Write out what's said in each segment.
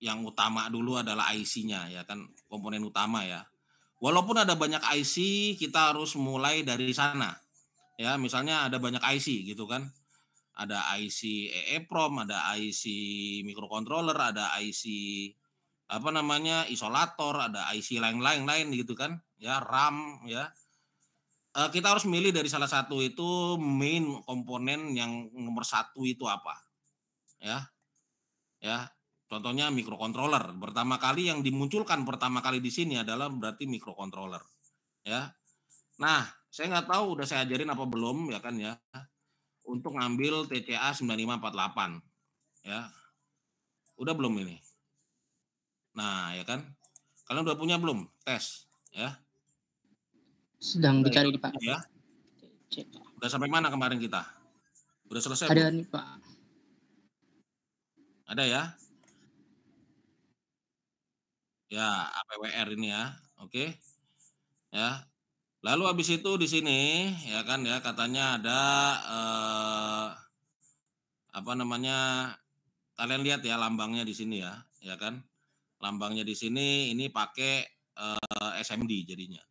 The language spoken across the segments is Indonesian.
yang utama dulu adalah IC-nya ya kan, komponen utama ya. Walaupun ada banyak IC, kita harus mulai dari sana. Ya, misalnya ada banyak IC gitu kan. Ada IC EEPROM, ada IC microcontroller, ada IC apa namanya, isolator, ada IC lain-lain gitu kan, ya RAM ya. Kita harus milih dari salah satu itu main komponen yang nomor satu itu apa, ya ya. Contohnya microcontroller, pertama kali yang dimunculkan pertama kali di sini adalah berarti microcontroller, ya. Nah, saya nggak tahu udah saya ajarin apa belum ya kan ya, untuk ngambil TCA 9548 ya. Udah belum ini? Nah, ya kan? Kalian udah punya belum? Tes, ya? Sedang Udah ya? dicari nih Pak. Ya? Cek. Udah sampai mana kemarin kita? Udah selesai Ada belum? nih Pak. Ada ya? Ya, APWR ini ya. Oke. Ya. Lalu habis itu di sini ya kan ya katanya ada apa namanya? Kalian lihat ya lambangnya di sini ya kan? Lambangnya di sini ini pakai SMD jadinya.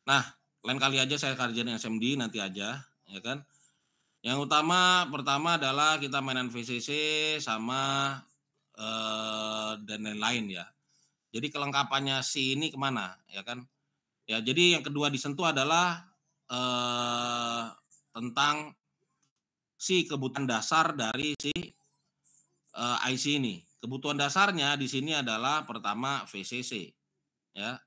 Nah, lain kali aja saya kerjain SMD nanti aja, ya kan. Yang utama pertama adalah kita mainan VCC sama dan lain-lain ya. Jadi kelengkapannya si ini kemana, ya kan. Ya, jadi yang kedua disentuh adalah eh, tentang si kebutuhan dasar dari si IC ini. Kebutuhan dasarnya di sini adalah pertama VCC, ya.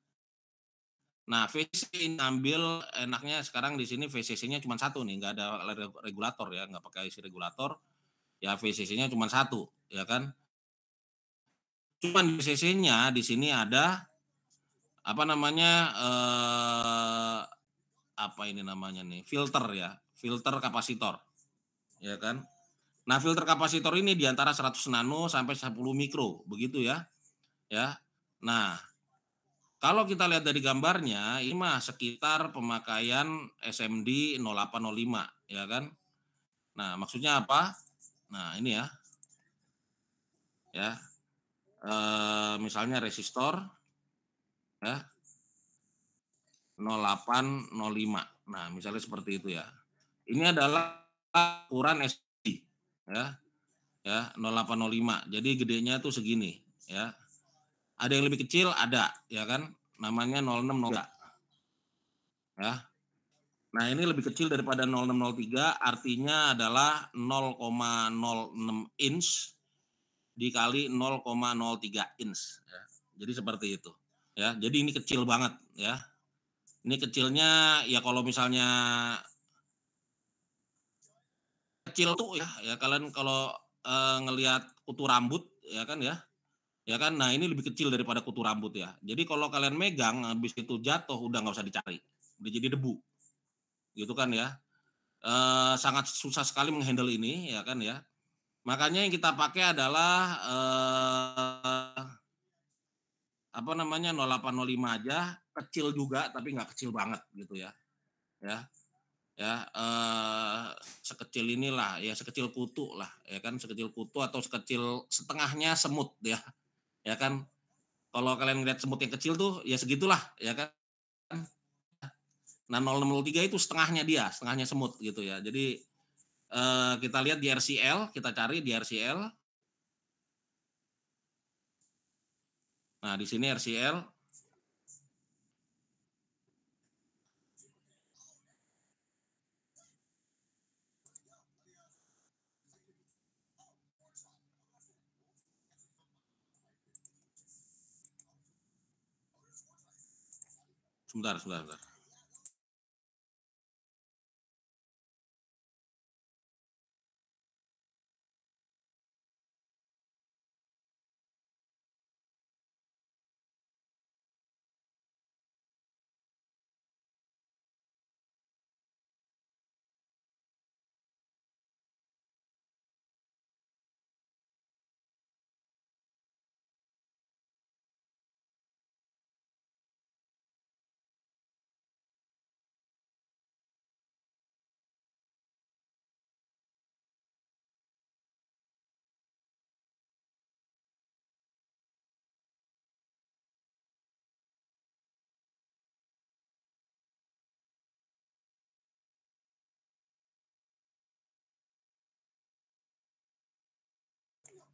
Nah, VCC ini ambil enaknya sekarang di sini VCC-nya cuma satu nih, nggak ada regulator ya, nggak pakai IC regulator, ya VCC-nya cuma satu, ya kan. Cuman VCC-nya di sini ada apa namanya apa ini namanya nih, filter ya, filter kapasitor, ya kan. Nah, filter kapasitor ini di antara 100 nano sampai 10 mikro, begitu ya. Ya. Nah, kalau kita lihat dari gambarnya, ini mah sekitar pemakaian SMD 0805, ya kan. Nah, maksudnya apa? Nah, ini ya. Ya. Misalnya resistor ya 0805. Nah, misalnya seperti itu ya. Ini adalah ukuran SMD ya. Ya, 0805. Jadi gedenya tuh segini ya. Ada yang lebih kecil ada, ya kan? Namanya 0603 ya. Nah, ini lebih kecil daripada 0603, artinya adalah 0,06 inch dikali 0,03 inch ya. Jadi seperti itu ya. Jadi ini kecil banget ya. Ini kecilnya ya kalau misalnya kecil tuh ya kalian kalau ngelihat kutu rambut ya kan ya. Ya kan, nah ini lebih kecil daripada kutu rambut ya. Jadi kalau kalian megang habis itu jatuh udah nggak usah dicari, udah jadi debu, gitu kan ya. Sangat susah sekali menghandle ini ya kan ya. Makanya yang kita pakai adalah apa namanya 0805 aja, kecil juga tapi nggak kecil banget gitu ya. Ya, ya sekecil inilah ya sekecil kutu lah ya kan, sekecil kutu atau sekecil setengahnya semut ya. Ya kan. Kalau kalian lihat semut yang kecil tuh ya segitulah ya kan. Nah 0603 itu setengahnya dia, setengahnya semut gitu ya. Jadi kita lihat di RCL, kita cari di RCL. Nah di sini RCL. Sebentar.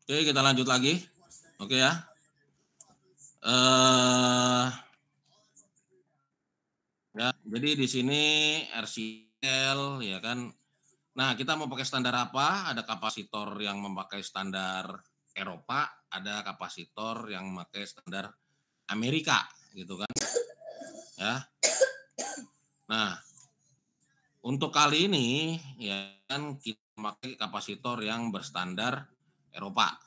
Oke, kita lanjut lagi. Oke ya. Eh ya, jadi di sini RCL ya kan. Nah, kita mau pakai standar apa? Ada kapasitor yang memakai standar Eropa, ada kapasitor yang memakai standar Amerika gitu kan ya. Nah, untuk kali ini ya kan kita memakai kapasitor yang berstandar Eropa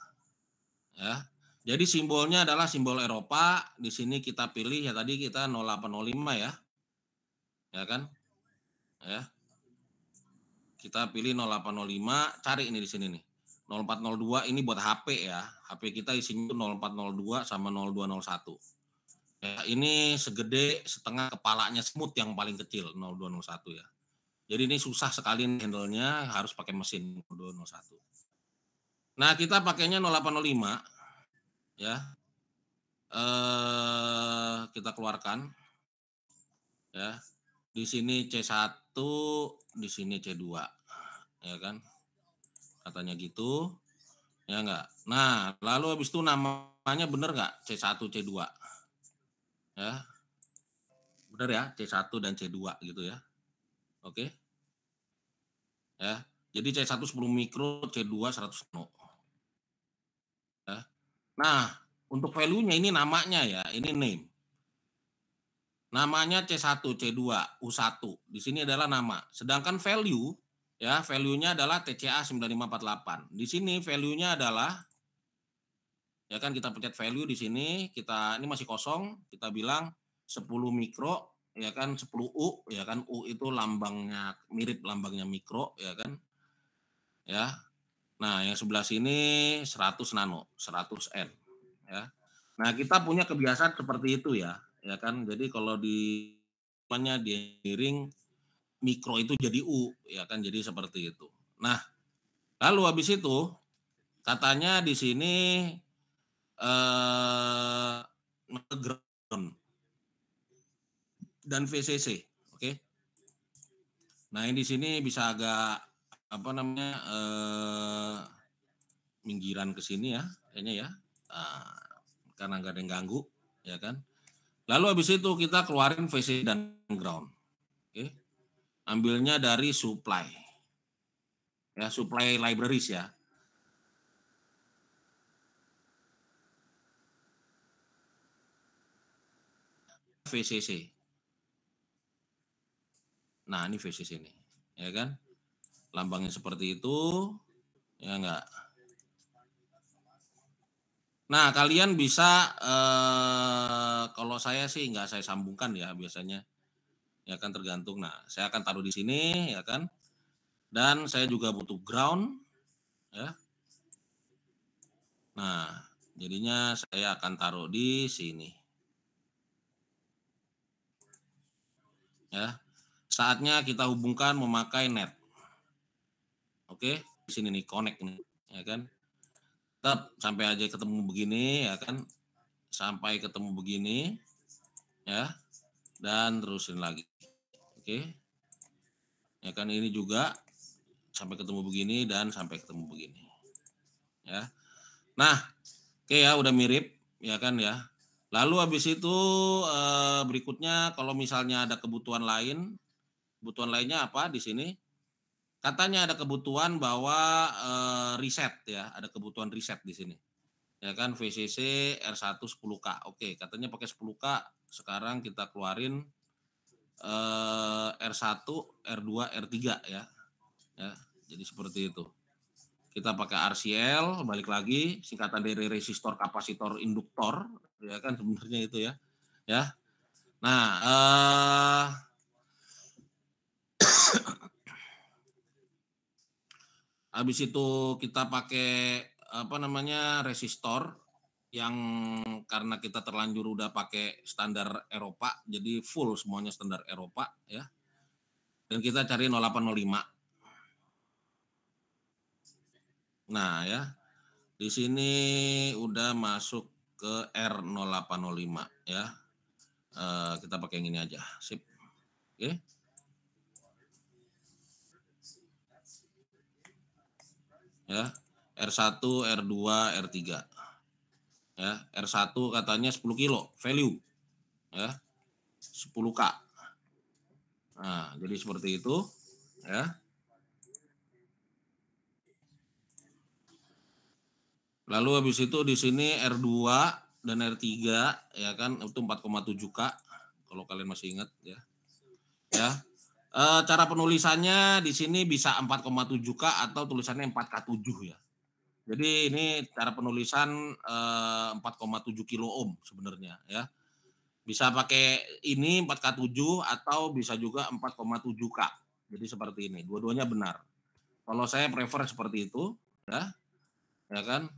ya. Jadi simbolnya adalah simbol Eropa. Di sini kita pilih ya tadi kita 0805 ya. Ya kan? Ya. Kita pilih 0805, cari ini di sini nih. 0402 ini buat HP ya. HP kita isinya 0402 sama 0201. Ya, ini segede setengah kepalanya semut yang paling kecil 0201 ya. Jadi ini susah sekali handle-nya, harus pakai mesin 0201. Nah, kita pakainya 0805 ya. Kita keluarkan ya. Di sini C1, di sini C2. Ya kan? Katanya gitu. Ya enggak. Nah, lalu habis itu namanya benar enggak? C1, C2. Ya. Benar ya, C1 dan C2 gitu ya. Oke. Ya. Jadi C1 10 mikro, C2 100 nano. Ya. Nah, untuk value-nya ini namanya ya, ini name. Namanya C1, C2, U1. Di sini adalah nama. Sedangkan value ya, value-nya adalah TCA 9548. Di sini value-nya adalah ya kan kita pencet value di sini, kita ini masih kosong, kita bilang 10 mikro ya kan 10 U ya kan, U itu lambangnya mirip lambangnya mikro ya kan. Ya. Nah, yang sebelah sini 100 nano, 100 N ya. Nah, kita punya kebiasaan seperti itu ya kan. Jadi kalau di namanya di miring mikro itu jadi U ya kan, jadi seperti itu. Nah, lalu habis itu katanya di sini ground dan VCC, oke. Nah, ini di sini bisa agak apa namanya minggiran ke sini ya, kayaknya ya. Karena nggak ada yang ganggu, ya kan. Lalu habis itu kita keluarin VCC dan ground, oke. Ambilnya dari supply, ya supply libraries ya. VCC. Nah, ini VCC ini, ya kan. Lambangnya seperti itu, ya enggak. Nah, kalian bisa kalau saya sih enggak saya sambungkan ya biasanya. Ya kan tergantung. Nah, saya akan taruh di sini ya kan. Dan saya juga butuh ground ya. Nah, jadinya saya akan taruh di sini. Ya. Saatnya kita hubungkan memakai net. Oke, di sini nih connect nih, ya kan. Tetap sampai aja ketemu begini ya kan. Sampai ketemu begini ya. Dan terusin lagi. Oke. Ya kan ini juga sampai ketemu begini dan sampai ketemu begini. Ya. Nah, oke ya udah mirip ya kan ya. Lalu habis itu berikutnya kalau misalnya ada kebutuhan lainnya apa di sini? Katanya ada kebutuhan bahwa reset ya, ada kebutuhan reset di sini. Ya kan VCC R1 10K. Oke, katanya pakai 10K. Sekarang kita keluarin R1, R2, R3 ya. Ya, jadi seperti itu. Kita pakai RCL, balik lagi singkatan dari resistor, kapasitor, induktor, ya kan sebenarnya itu ya. Ya. Nah, habis itu kita pakai apa namanya resistor yang karena kita terlanjur udah pakai standar Eropa, jadi full semuanya standar Eropa ya. Dan kita cari 0805. Nah ya, di sini udah masuk ke R0805 ya. Kita pakai yang ini aja, sip. Oke. Ya, R1, R2, R3. Ya, R1 katanya 10 kilo value. Ya. 10K. Nah, jadi seperti itu, ya. Lalu habis itu di sini R2 dan R3 ya kan itu 4,7K kalau kalian masih ingat ya. Ya. Cara penulisannya di sini bisa 4,7K atau tulisannya 4K7 ya. Jadi ini cara penulisan 4,7 kilo ohm sebenarnya ya. Bisa pakai ini 4K7 atau bisa juga 4,7K. Jadi seperti ini, dua-duanya benar. Kalau saya prefer seperti itu ya. Ya kan?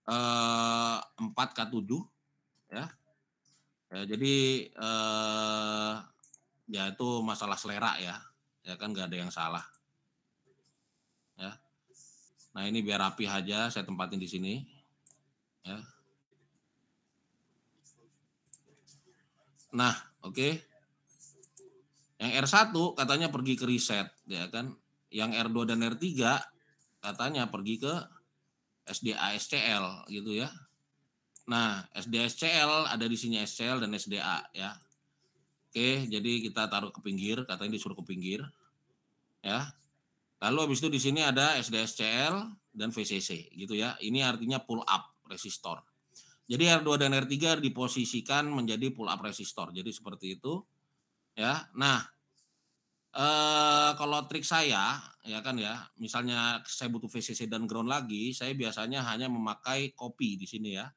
4K7 ya. Ya jadi ya itu masalah selera ya. Ya kan nggak ada yang salah. Ya. Nah, ini biar rapi aja saya tempatin di sini. Ya. Nah, oke. Yang R1 katanya pergi ke reset ya kan. Yang R2 dan R3 katanya pergi ke SDA SCL gitu ya. Nah, SDA SCL ada di sini SCL dan SDA ya. Oke, jadi kita taruh ke pinggir, katanya disuruh ke pinggir. Ya. Lalu habis itu di sini ada SDA SCL dan VCC gitu ya. Ini artinya pull up resistor. Jadi R2 dan R3 diposisikan menjadi pull up resistor. Jadi seperti itu ya. Nah, kalau trik saya ya kan ya, misalnya saya butuh VCC dan ground lagi, saya biasanya hanya memakai copy di sini ya.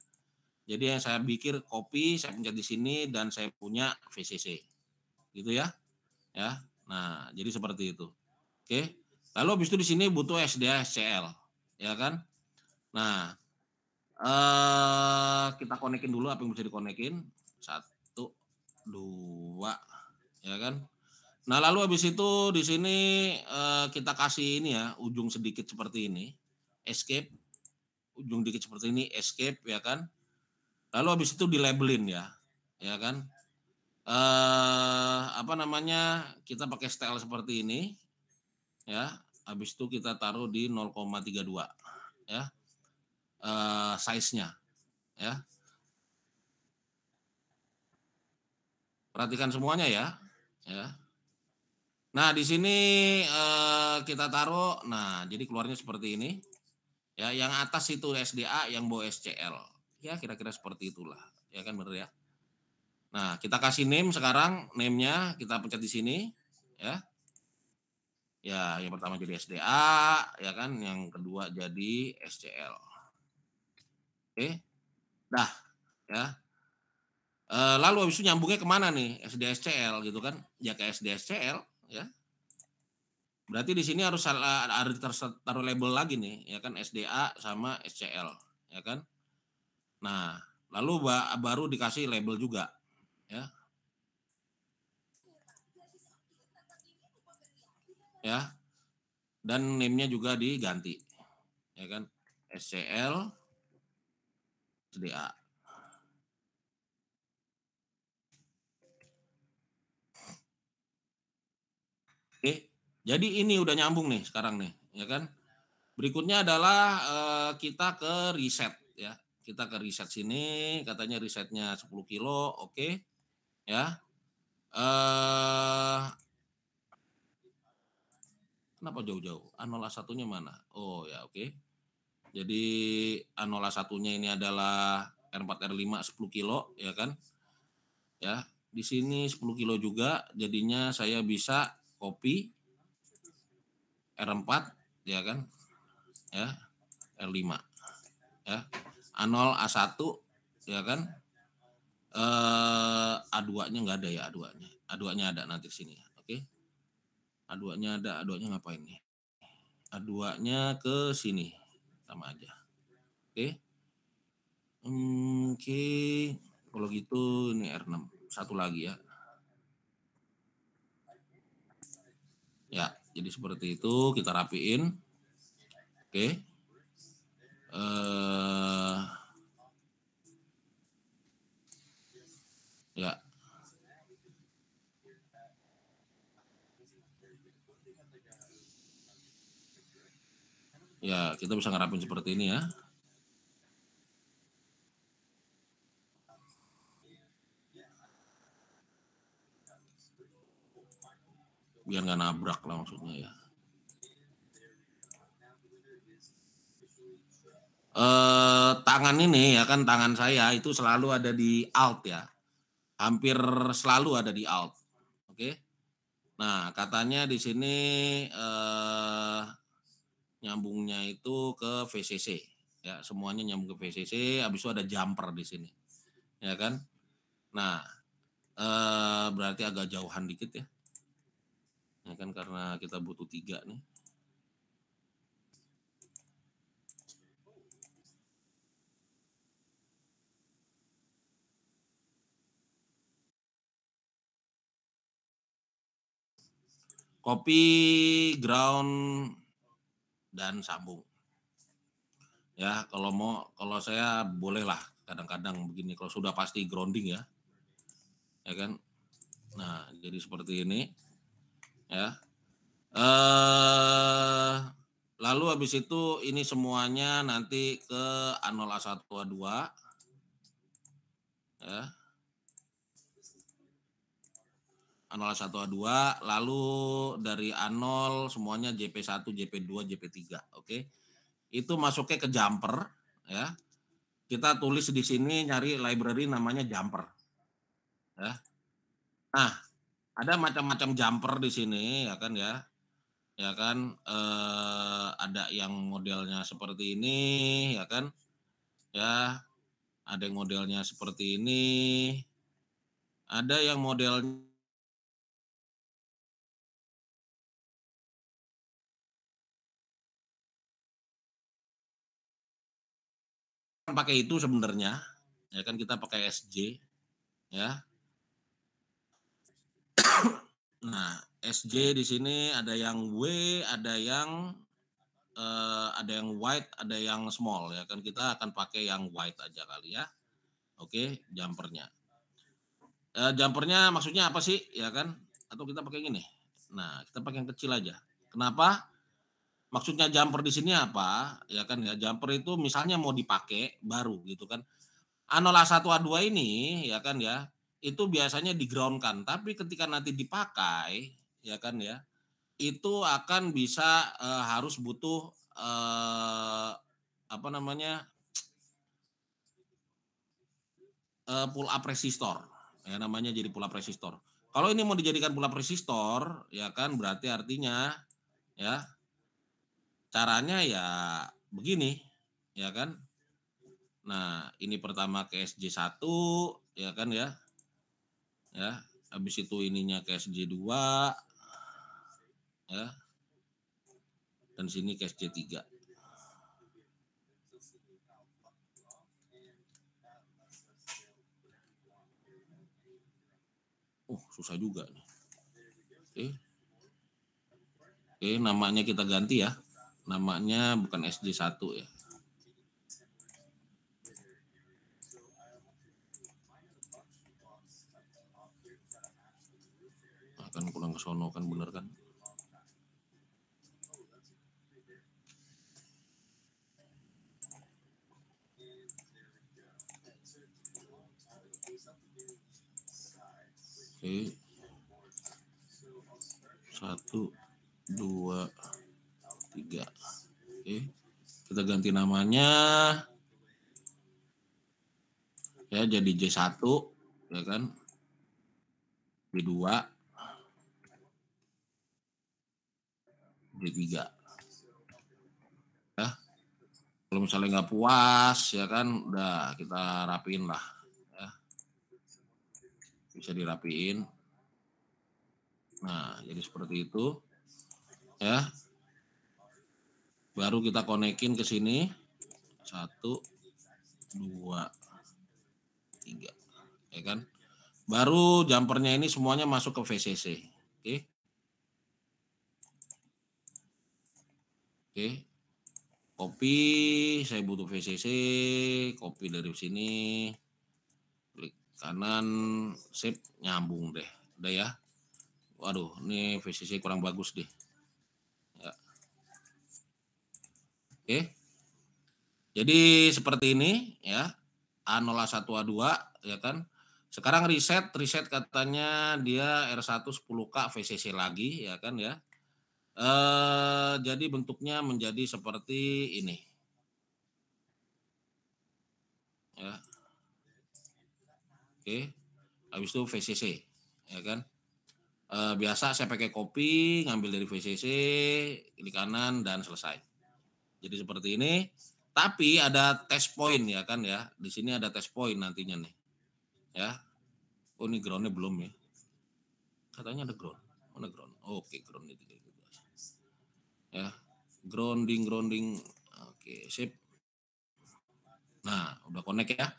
Jadi yang saya bikin copy, saya pencet di sini dan saya punya VCC. Gitu ya. Ya. Nah, jadi seperti itu. Oke. Lalu habis itu di sini butuh SDA SCL, ya kan? Nah, kita konekin dulu apa yang bisa dikonekin. 1, 2, ya kan? Nah, lalu habis itu di sini kita kasih ini ya, ujung sedikit seperti ini, escape, ujung dikit seperti ini, escape, ya kan? Lalu habis itu dilabelin ya kan? Apa namanya? Kita pakai style seperti ini, ya. Habis itu kita taruh di 0,32, ya. Size-nya, ya. Perhatikan semuanya ya, ya. Nah, di sini kita taruh, nah jadi keluarnya seperti ini. Ya, yang atas itu SDA, yang bawah SCL. Ya, kira-kira seperti itulah. Ya kan benar ya. Nah, kita kasih name sekarang, name-nya kita pencet di sini, ya. Ya, yang pertama jadi SDA, ya kan, yang kedua jadi SCL. Oke. Dah, ya. Lalu habis itu nyambungnya kemana nih SDA SCL gitu kan? Ya ke SDA SCL, ya. Berarti di sini harus taruh label lagi nih, ya kan SDA sama SCL, ya kan? Nah, lalu baru dikasih label juga, ya. Ya. Dan name-nya juga diganti. Ya kan? SCL SDA. Oke. Jadi ini udah nyambung nih sekarang nih, ya kan? Berikutnya adalah kita ke reset ya. Kita ke reset sini, katanya resetnya 10 kilo, oke. Ya. Kenapa jauh-jauh? A01-nya mana? Oh ya, oke. Jadi A01-nya ini adalah R4 R5 10 kilo, ya kan? Ya, di sini 10 kilo juga, jadinya saya bisa copy R4, ya kan? Ya, R5, ya. A0, A1, ya kan? A2-nya nggak ada ya A2-nya. A2-nya ada nanti sini, oke. A2-nya ada, A2-nya ngapain nih? A2-nya ke sini, sama aja. Oke. Oke, kalau gitu ini R6. Satu lagi ya. Ya, jadi seperti itu kita rapiin. Oke. Ya. Ya, kita bisa ngerapin seperti ini ya. Biar nggak nabrak lah maksudnya ya. Tangan ini ya kan, tangan saya itu selalu ada di alt ya. Hampir selalu ada di alt. Oke. Nah, katanya di sini nyambungnya itu ke VCC. Ya, semuanya nyambung ke VCC, habis itu ada jumper di sini. Ya kan? Nah, berarti agak jauhan dikit ya. Ya kan, karena kita butuh 3 nih. Copy, ground, dan sambung. Ya, kalau saya bolehlah kadang-kadang begini kalau sudah pasti grounding ya. Ya kan? Nah, jadi seperti ini ya. Lalu habis itu ini semuanya nanti ke A0 A1 A2 ya. A0 A1 A2 lalu dari A0 semuanya JP1, JP2, JP3, oke. Itu masuknya ke jumper ya. Kita tulis di sini nyari library namanya jumper. Ya. Nah, ada macam-macam jumper di sini ya kan ya. Ya kan, ada yang modelnya seperti ini ya kan. Ya, ada yang modelnya seperti ini. Ada yang modelnya pakai itu sebenarnya. Ya kan kita pakai SJ ya. Nah, SJ di sini ada yang W, ada yang white, ada yang small ya kan, kita akan pakai yang white aja kali ya. Oke, jumpernya. Jumpernya maksudnya apa sih ya kan? Atau kita pakai gini. Nah, kita pakai yang kecil aja. Kenapa? Maksudnya jumper di sini apa? Ya kan ya, jumper itu misalnya mau dipakai baru gitu kan. A0 A1 A2 ini ya kan ya, itu biasanya di-ground-kan, tapi ketika nanti dipakai ya kan ya, itu akan bisa harus butuh apa namanya? Pull up resistor. Ya namanya jadi pull up resistor. Kalau ini mau dijadikan pull up resistor, ya kan berarti artinya ya caranya ya begini, ya kan? Nah, ini pertama ke SJ1 ya kan ya. Ya, habis itu ininya ke SJ2 ya. Dan sini ke SJ3. Susah juga nih. Oke, namanya kita ganti ya. Namanya bukan SJ1 ya. Akan pulang ke sono kan, bener kan? Oke. 1, 2, 3. Oke. Kita ganti namanya. Ya, jadi J1 ya kan. J2, J3. Ya. Kalau misalnya nggak puas ya kan, udah kita rapiin lah ya. Bisa dirapiin. Nah, jadi seperti itu. Ya. Baru kita konekin ke sini. 1, 2, 3. Ya kan? Baru jumpernya ini semuanya masuk ke VCC. Oke. Oke. Copy, saya butuh VCC, copy dari sini. Klik kanan, save, nyambung deh. Udah ya. Waduh, ini VCC kurang bagus deh. Ya. Oke. Jadi seperti ini ya. A0, A1, A2 ya kan. Sekarang riset katanya dia R1 10K VCC lagi ya kan ya. Jadi bentuknya menjadi seperti ini ya. Oke. Habis itu VCC ya kan. Biasa saya pakai kopi, ngambil dari VCC, klik kanan dan selesai. Jadi seperti ini. Tapi ada test point ya kan ya. Di sini ada test point nantinya nih. Ya. Oh ini groundnya belum ya. Katanya ada ground. Mana ground? Oke, ground itu. Ya. Grounding. Oke, sip. Nah, udah connect ya.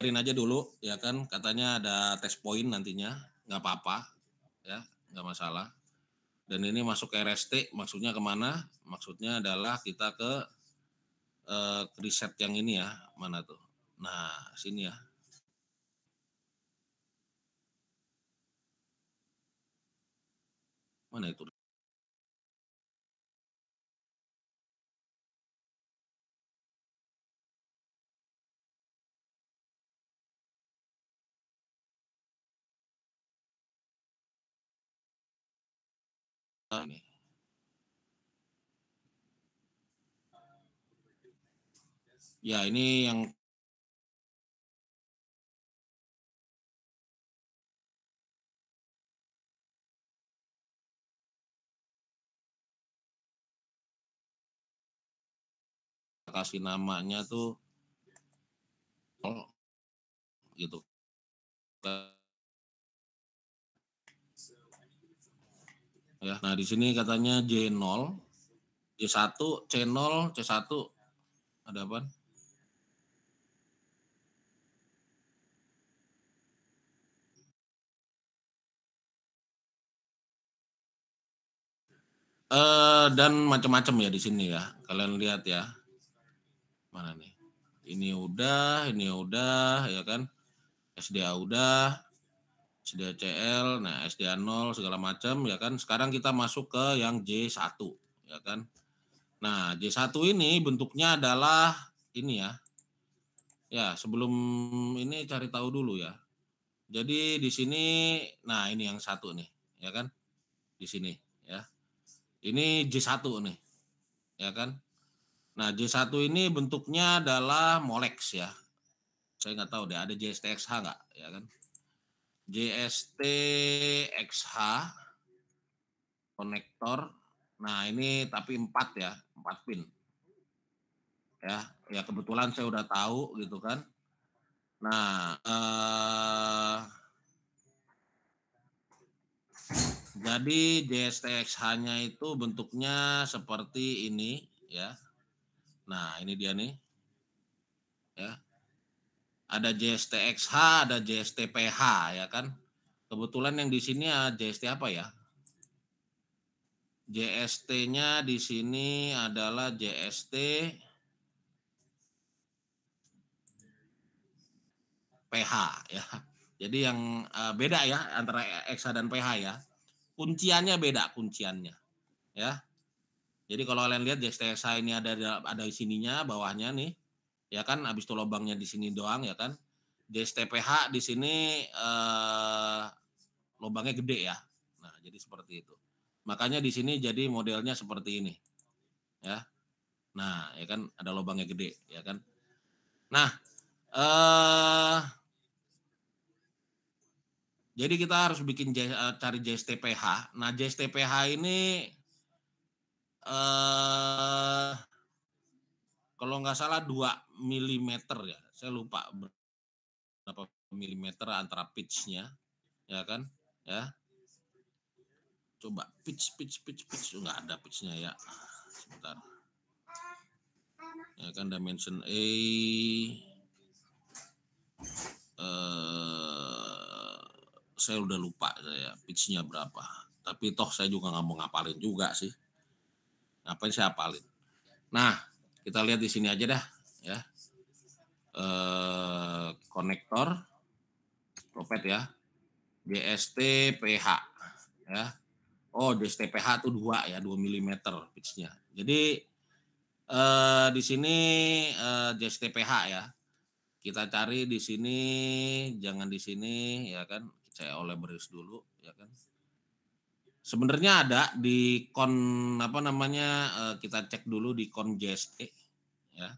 Biarin aja dulu ya kan. Katanya ada test point nantinya. Nggak apa-apa ya. Nggak masalah. Dan ini masuk ke RST, maksudnya kemana? Maksudnya adalah kita ke riset yang ini ya, mana tuh? Nah, sini ya. Mana itu? Ini. Ya, ini yang kasih namanya tuh gitu. Ya, nah di sini katanya J0, J1, C0, C1 ada apa? Dan macam-macam ya di sini ya. Kalian lihat ya. Mana nih? Ini udah ya kan. SDA udah, SDACL, nah SDA0 segala macam ya kan. Sekarang kita masuk ke yang J1 ya kan. Nah, J1 ini bentuknya adalah ini ya. Ya, sebelum ini cari tahu dulu ya. Jadi di sini nah ini yang satu nih, ya kan? Di sini ya. Ini J1 nih, ya kan? Nah, J1 ini bentuknya adalah Molex ya. Saya nggak tahu deh, ada JSTXH nggak, ya kan? JSTXH konektor. Nah, ini tapi 4 ya, 4 pin. Ya, ya kebetulan saya udah tahu gitu kan. Nah, jadi JSTXH-nya itu bentuknya seperti ini ya. Nah, ini dia nih. Ya. Ada JSTXH, ada JSTPH ya kan. Kebetulan yang di sini JST apa ya? JST-nya di sini adalah JST PH ya. Jadi yang beda ya antara EXA dan PH ya. Kunciannya beda kunciannya ya. Jadi kalau kalian lihat JSTXH ini ada di sininya bawahnya nih. Ya kan habis itu lubangnya di sini doang ya kan. JSTPH di sini lubangnya gede ya. Nah, jadi seperti itu. Makanya di sini jadi modelnya seperti ini. Ya. Nah, ya kan ada lubangnya gede ya kan. Nah, jadi kita harus bikin cari JSTPH. Nah, JSTPH ini kalau nggak salah 2 mm ya. Saya lupa berapa milimeter antara pitch-nya, ya kan? Ya. Coba pitch nggak ada pitch-nya ya. Sebentar. Ya kan dimension A saya udah lupa saya pitch-nya berapa. Tapi toh saya juga nggak mau ngapalin juga sih. Ngapain saya hafalin. Nah, kita lihat di sini aja dah ya. Konektor propet ya. JST PH. ya. Oh, DSTPH itu 2 ya, 2 mm pitch-nya. Jadi di sini DSTPH ya. Kita cari di sini, jangan di sini ya kan. Saya oleh beris dulu ya kan. Sebenarnya ada di apa namanya, kita cek dulu di JST ya.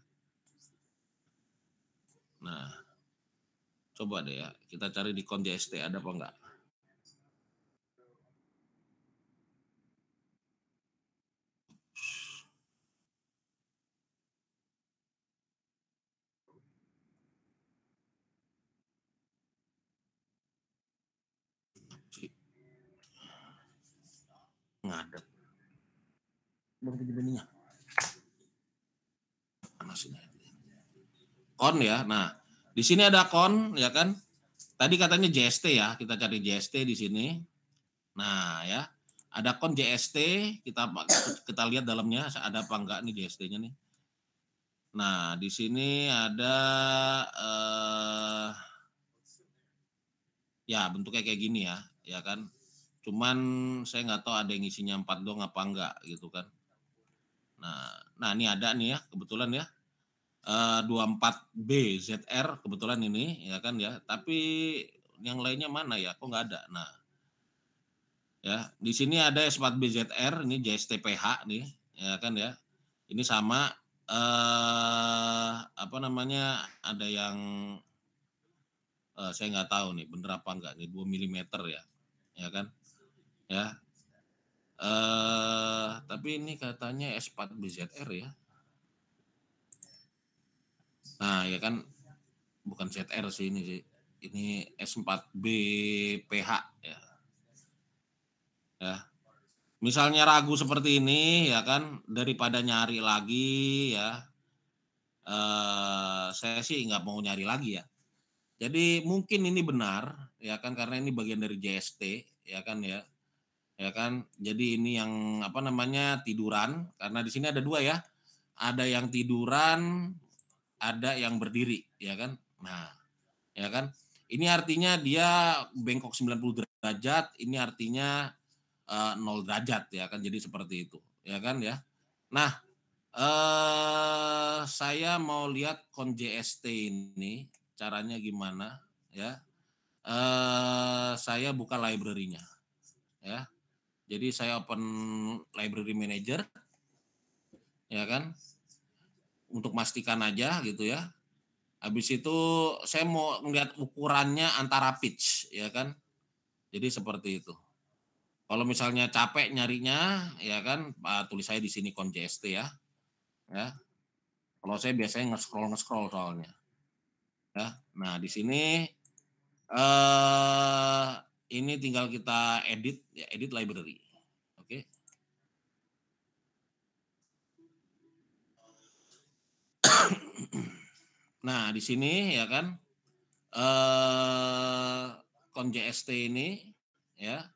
Nah, coba deh ya, kita cari di JST ada apa enggak. Ngadep. Bang begininya. Panas ini. Ya. Nah, di sini ada ya kan. Tadi katanya JST ya, kita cari JST di sini. Nah, ya. Ada JST, kita lihat dalamnya ada apa enggak nih JST-nya nih. Nah, di sini ada ya bentuknya kayak gini ya kan. Cuman saya nggak tahu ada yang isinya 4 dong apa enggak gitu kan. Nah ini ada nih ya kebetulan ya. 24B ZR kebetulan ini ya kan ya. Tapi yang lainnya mana ya? Kok nggak ada? Nah, ya di sini ada S4B ZR ini JSTPH nih ya kan ya. Ini sama apa namanya ada yang saya nggak tahu nih bener apa enggak nih 2 mm ya kan ya. Tapi ini katanya S4BZR ya. Nah, ya kan bukan ZR sih ini sih. Ini S4BPH ya. Ya. Misalnya ragu seperti ini ya kan daripada nyari lagi ya. Saya sih nggak mau nyari lagi ya. Jadi mungkin ini benar ya kan karena ini bagian dari JST ya kan ya. Ya kan. Jadi ini yang apa namanya tiduran karena di sini ada 2 ya. Ada yang tiduran, ada yang berdiri, ya kan. Nah, ya kan. Ini artinya dia bengkok 90 derajat, ini artinya 0 derajat ya kan. Jadi seperti itu, ya kan ya. Nah, saya mau lihat JST ini caranya gimana ya. Saya buka library-nya ya. Jadi saya open library manager ya kan. Untuk pastikan aja gitu ya. Habis itu saya mau ngelihat ukurannya antara pitch ya kan. Jadi seperti itu. Kalau misalnya capek nyarinya ya kan tulis saya di sini JST ya. Ya. Kalau saya biasanya nge-scroll soalnya. Ya. Nah, di sini ini tinggal kita edit ya, edit library. Oke. Nah, di sini ya kan JST ini ya.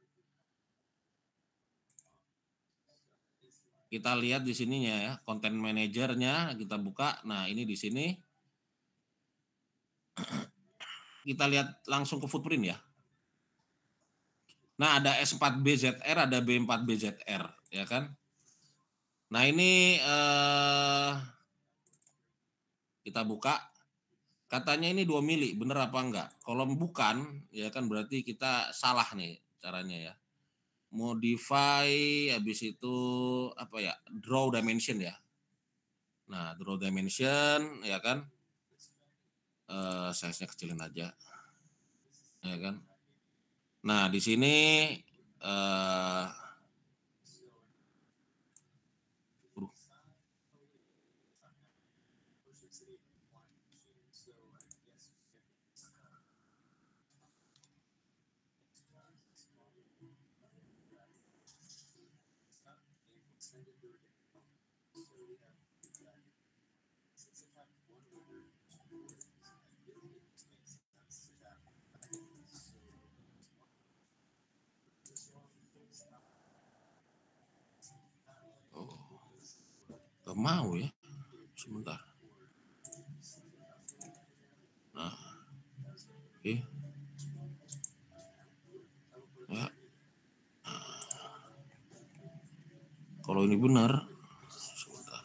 Kita lihat di sininya ya, content manajernya kita buka. Nah, ini di sini kita lihat langsung ke footprint ya. Nah, ada S4BZR, ada B4BZR, ya kan? Nah, ini kita buka. Katanya ini 2 mili, bener apa enggak? Kalau bukan, ya kan berarti kita salah nih caranya ya. Modify, habis itu apa ya? Draw dimension ya. Nah, draw dimension, ya kan? Size-nya kecilin aja, ya kan? Nah, di sini gak mau ya, sebentar. Nah, oke. Ya. Nah, Kalau ini benar, sebentar.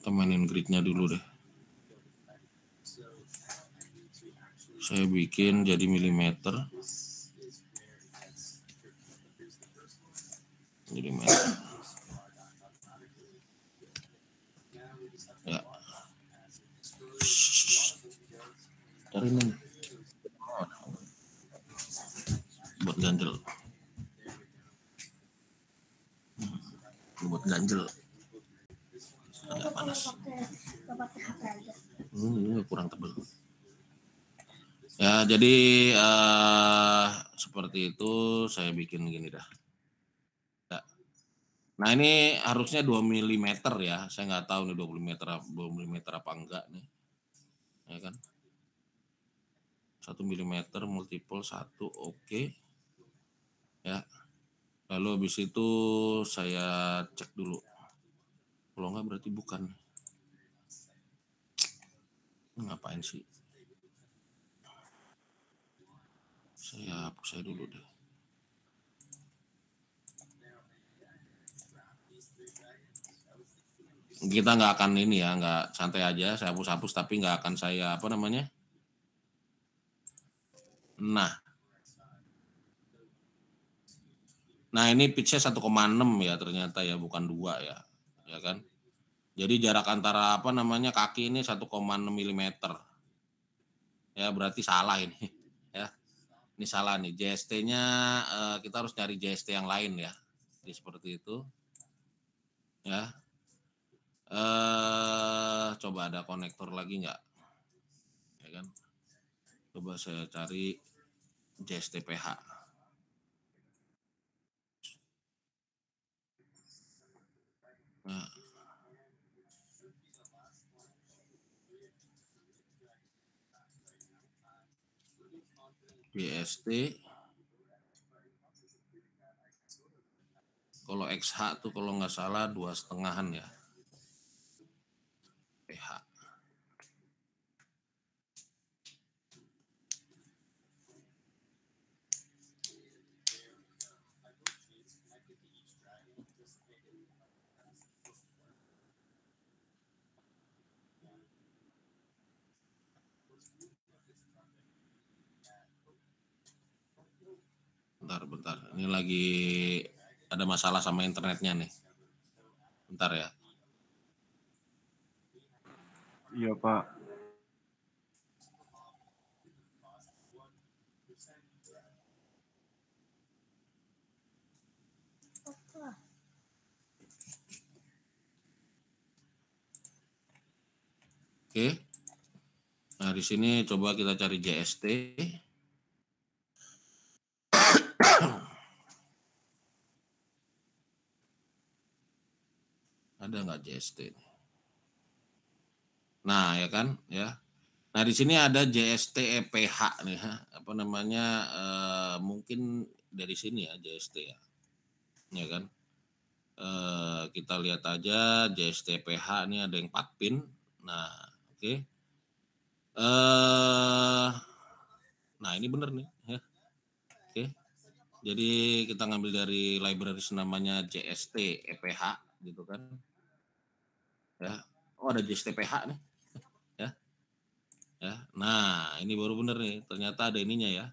Kita mainin gridnya dulu deh. Saya bikin jadi milimeter. Milimeter. Ya. Cari ini. Buat ganjel. Buat ganjel. Agak panas. Ini kurang tebal. Ya, jadi seperti itu saya bikin gini dah. Ya. Nah, ini harusnya 2 mm ya. Saya nggak tahu nih 2 mm apa enggak nih. Ya kan? 1 mm multiple 1, oke. Ya. Lalu habis itu saya cek dulu. Kalau enggak berarti bukan. Ngapain sih? Saya hapus dulu deh. Kita nggak akan ini ya, nggak santai aja, saya hapus-hapus tapi nggak akan saya apa namanya. Nah ini pitch-nya 1,6 ya ternyata ya, bukan 2 ya, ya kan. Jadi jarak antara apa namanya kaki ini 1,6 mm. Ya berarti salah ini ya. Ini salah nih, JST-nya kita harus cari JST yang lain ya. Jadi seperti itu. Ya. Coba ada konektor lagi nggak? Ya kan? Coba saya cari JST PH. Nah. JST. Kalau XH tuh kalau nggak salah 2,5 ya. PH. Bentar. Ini lagi ada masalah sama internetnya nih. Bentar ya. Iya, Pak. Oke. Nah, di sini coba kita cari JST. Ada nggak JST? Nah, ya kan, ya. Nah, di sini ada JST EPH nih, apa namanya? Mungkin dari sini ya JST ya. Ya kan? Kita lihat aja JST EPH ini ada yang 4 pin. Nah, oke. Nah, ini bener nih, ya. Oke. Jadi kita ngambil dari library namanya JST EPH gitu kan. Ya. Oh, ada JST PH nih. Ya. Nah, ini baru bener nih. Ternyata ada ininya ya.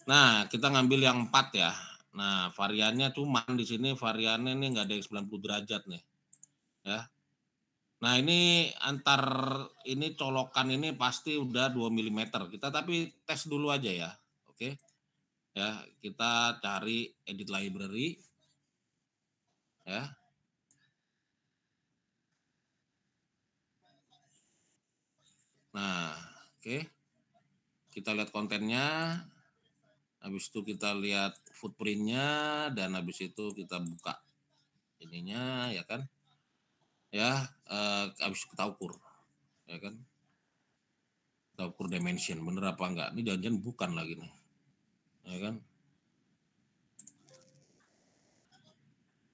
Nah, kita ngambil yang 4 ya. Nah, variannya cuman di sini variannya nih nggak ada yang 90 derajat nih. Ya. Nah, ini antar ini colokan ini pasti udah 2 mm. Kita tapi tes dulu aja ya. Oke. Ya, kita cari edit library. Ya. Nah, oke. Kita lihat kontennya. Habis itu kita lihat footprintnya dan habis itu kita buka ininya ya kan. Ya, habis kita ukur. Ya kan. Kita ukur dimension bener apa enggak. Ini jangan-jangan bukan lagi nih. Ya kan.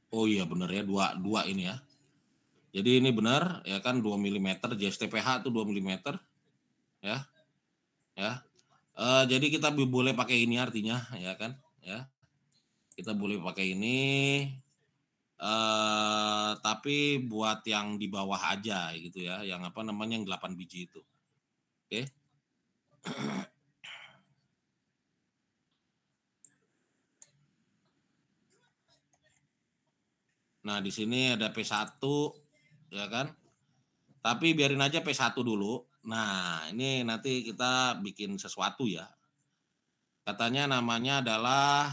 Oh iya bener ya, dua ini ya. Jadi ini benar ya kan 2 mm, JSTPH itu 2 mm ya. Ya. Jadi kita boleh pakai ini artinya ya kan ya. Kita boleh pakai ini tapi buat yang di bawah aja gitu ya, yang apa namanya yang 8 biji itu. Oke. Nah, di sini ada P1 ya kan. Tapi biarin aja P1 dulu. Nah, ini nanti kita bikin sesuatu ya. Katanya namanya adalah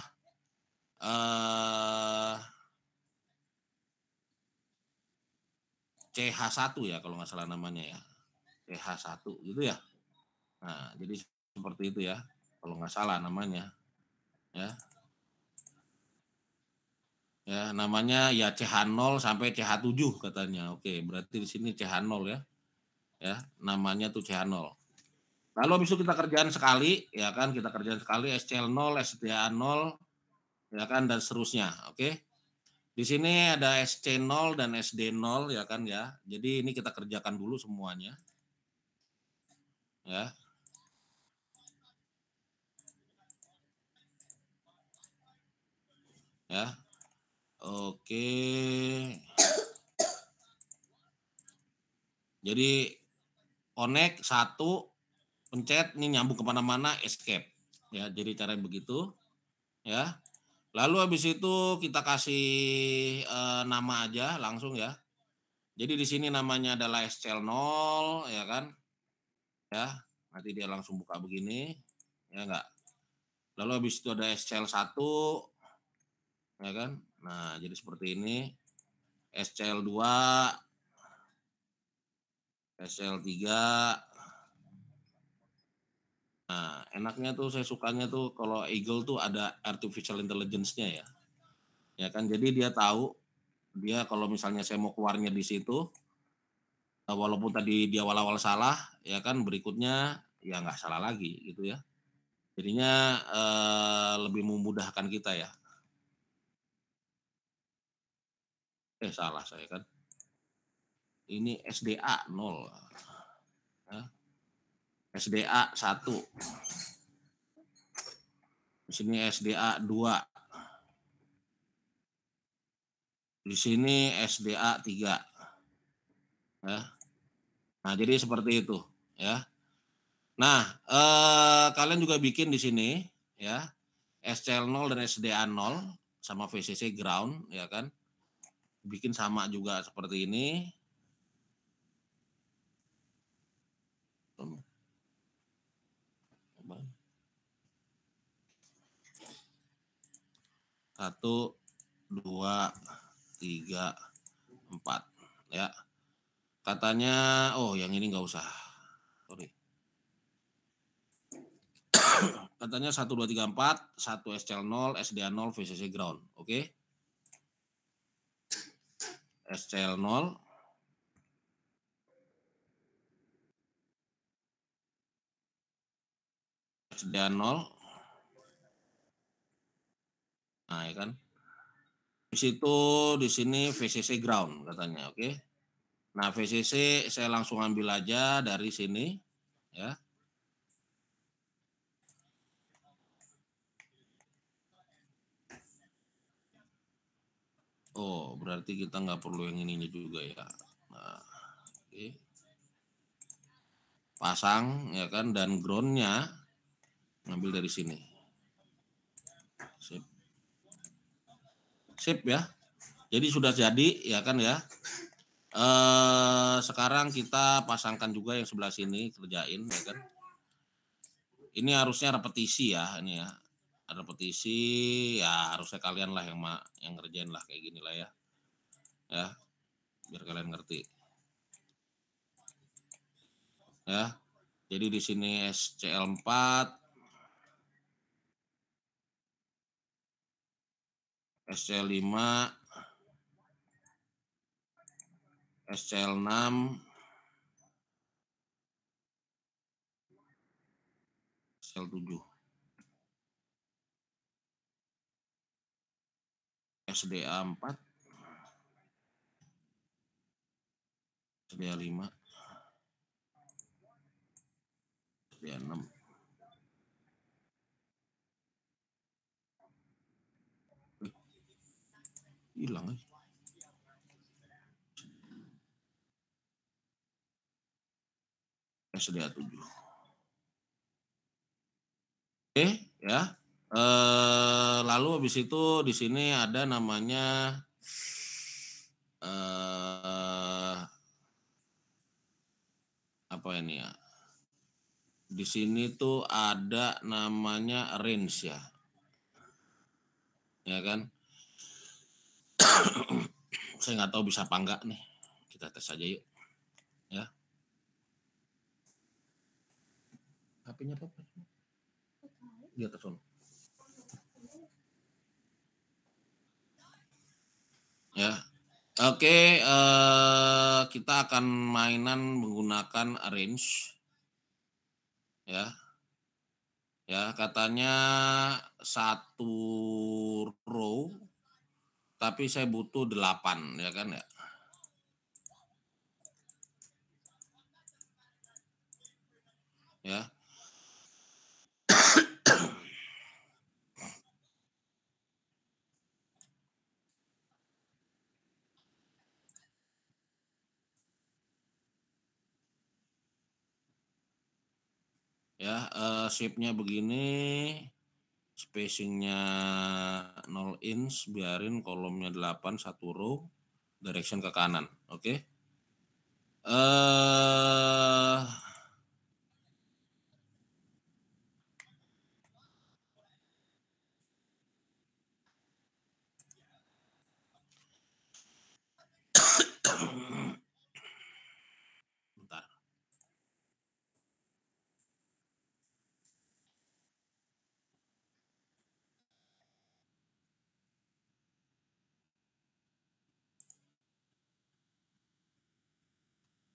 eh CH1 ya kalau nggak salah namanya ya. CH1 gitu ya. Nah, jadi seperti itu ya. Kalau nggak salah namanya ya. Ya, namanya ya CH0 sampai CH7 katanya. Oke, berarti di sini CH0 ya. Ya, namanya tuh CH0. Lalu habis itu kita kerjaan sekali, ya kan, kita kerjaan sekali SCl0, SDA0, ya kan, dan seterusnya, oke. Di sini ada SC0 dan SD0, ya kan, ya. Jadi ini kita kerjakan dulu semuanya, ya. Ya, oke. Jadi connect satu, pencet, ini nyambung kemana-mana, escape. Ya, jadi cara begitu, ya. Lalu habis itu kita kasih nama aja langsung ya. Jadi di sini namanya adalah SCl0 ya kan. Ya, nanti dia langsung buka begini. Ya enggak. Lalu habis itu ada SCl1 ya kan. Nah, jadi seperti ini. SCl2, SCl3. Nah, enaknya tuh saya sukanya tuh kalau Eagle tuh ada artificial intelligence-nya ya. Ya kan, jadi dia tahu dia kalau misalnya saya mau keluarnya di situ, walaupun tadi di awal-awal salah, ya kan berikutnya ya nggak salah lagi gitu ya. Jadinya lebih memudahkan kita ya. Salah saya kan. Ini SDA 0. Ya. SDA 1. Di sini SDA 2. Di sini SDA 3. Ya. Nah, jadi seperti itu ya. Nah, kalian juga bikin di sini ya. SCl0 dan SDA0 sama VCC ground ya kan. Bikin sama juga seperti ini. Satu, dua, tiga, 4 ya. Katanya oh yang ini nggak usah. Sorry. Katanya 1 2 3 4, 1 SCl0, SDA0, VCC ground. Oke. SCl0 SDA0. Nah, ya kan. Di situ di sini VCC ground katanya, oke. Nah, VCC saya langsung ambil aja dari sini ya. Oh, berarti kita nggak perlu yang ini juga ya. Nah, oke. Pasang ya kan, dan groundnya ngambil dari sini. Sip. Sip ya. Jadi sudah jadi ya kan ya. Sekarang kita pasangkan juga yang sebelah sini, kerjain ya kan. Ini harusnya repetisi ya ini ya. Repetisi ya harusnya kalian lah yang ngerjain lah kayak gini lah ya. Ya, biar kalian ngerti. Ya. Jadi di sini SCl4, SCl5, SCl6, SCl7, SDA4, Sedia 5. Sedia 6. Hilang aja. Sedia 7. Oke, ya. Lalu habis itu di sini ada namanya apa ini ya? Di sini tuh ada namanya range ya. Ya kan? Saya nggak tahu bisa apa enggak nih. Kita tes aja yuk. Ya. HP-nya apa? Di atas sana. Ya. Oke, kita akan mainan menggunakan range. Ya. Ya, katanya 1 row tapi saya butuh 8 ya kan ya. Ya. Ya, shape-nya begini, spacing-nya 0 inch, biarin kolomnya 8, 1 row, direction ke kanan, oke? Bentar.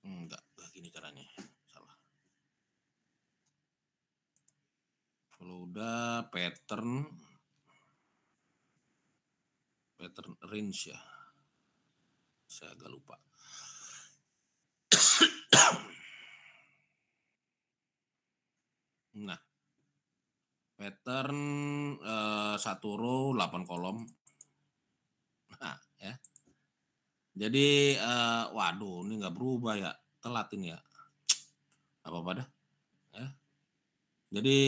Enggak gini caranya, salah. Kalau udah pattern range ya, saya agak lupa. Nah, pattern 1 row 8 kolom. Nah, ya. Jadi waduh ini nggak berubah ya, telat ini ya. Apa-apa dah. Ya. Jadi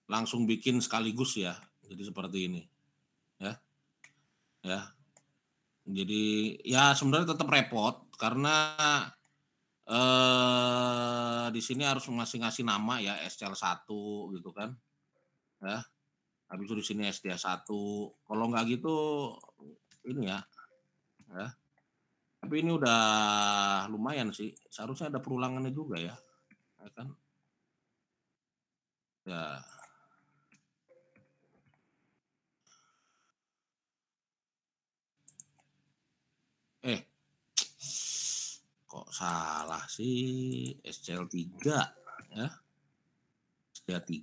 langsung bikin sekaligus ya. Jadi seperti ini. Ya. Ya. Jadi ya sebenarnya tetap repot karena di sini harus ngasih nama ya, SCL1 gitu kan. Ya. Habis itu di sini SDA1. Kalau nggak gitu ini ya. Ya. Tapi ini udah lumayan sih. Seharusnya ada perulangannya juga ya. Ya kan? Ya. Kok salah sih? SCL3 ya. SDA3.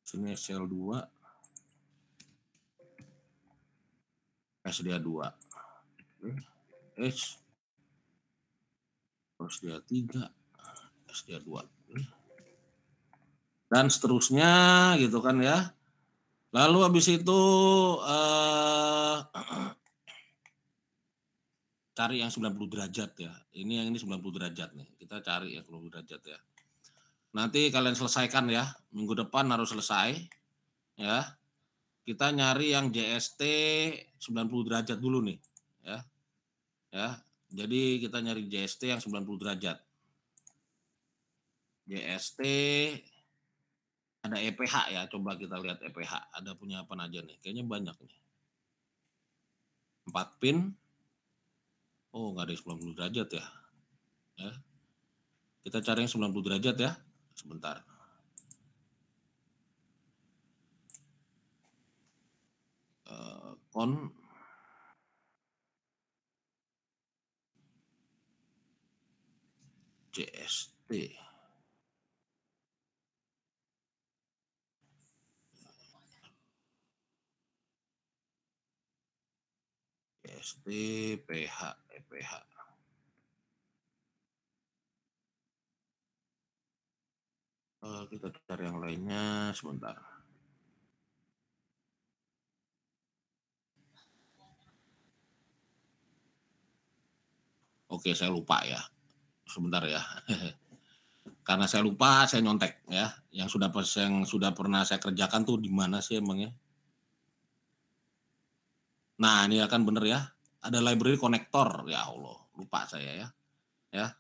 Sini SCL2. SDA2. SDA3. SDA2. Dan seterusnya gitu kan ya. Lalu habis itu cari yang 90 derajat ya. Ini 90 derajat nih. Kita cari yang 90 derajat ya. Nanti kalian selesaikan ya. Minggu depan harus selesai. Ya. Kita nyari yang JST 90 derajat dulu nih. Ya. Ya. Jadi kita nyari JST yang 90 derajat. JST ada EPH ya. Coba kita lihat EPH. Ada punya apa aja nih. Kayaknya banyak nih. 4 pin. Oh, nggak ada yang 90 derajat ya. Ya. Kita cari yang 90 derajat ya. Sebentar. JST. JST PH EPH. Kita cari yang lainnya sebentar. Oke, saya lupa ya. Sebentar ya. Karena saya lupa, saya nyontek ya. Yang sudah pernah saya kerjakan tuh di mana sih emangnya? Nah, ini akan bener ya. Ada library connector. Ya Allah, lupa saya ya. Ya.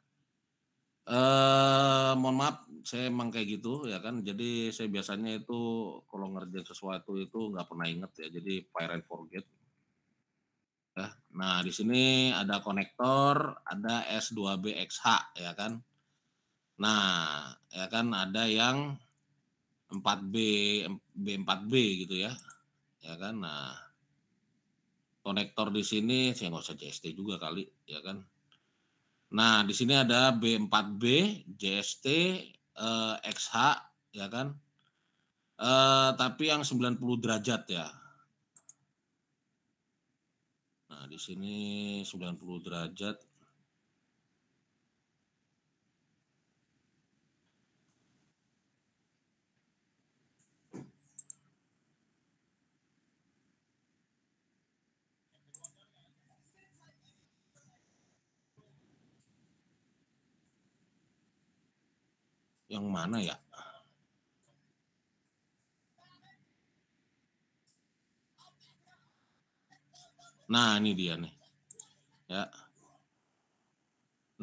Mohon maaf, saya emang kayak gitu ya kan. Jadi saya biasanya itu kalau ngerjain sesuatu itu nggak pernah inget ya. Jadi fire and forget. Ya. Nah, di sini ada konektor, ada S2BXH ya kan. Nah, ya kan ada yang 4B, B4B gitu ya. Ya kan. Nah, konektor di sini saya nggak usah JST juga kali ya kan. Nah, di sini ada B4B, JST, XH ya kan. Tapi yang 90 derajat ya. Nah, di sini 90 derajat. Yang mana ya? Nah, ini dia nih. Ya.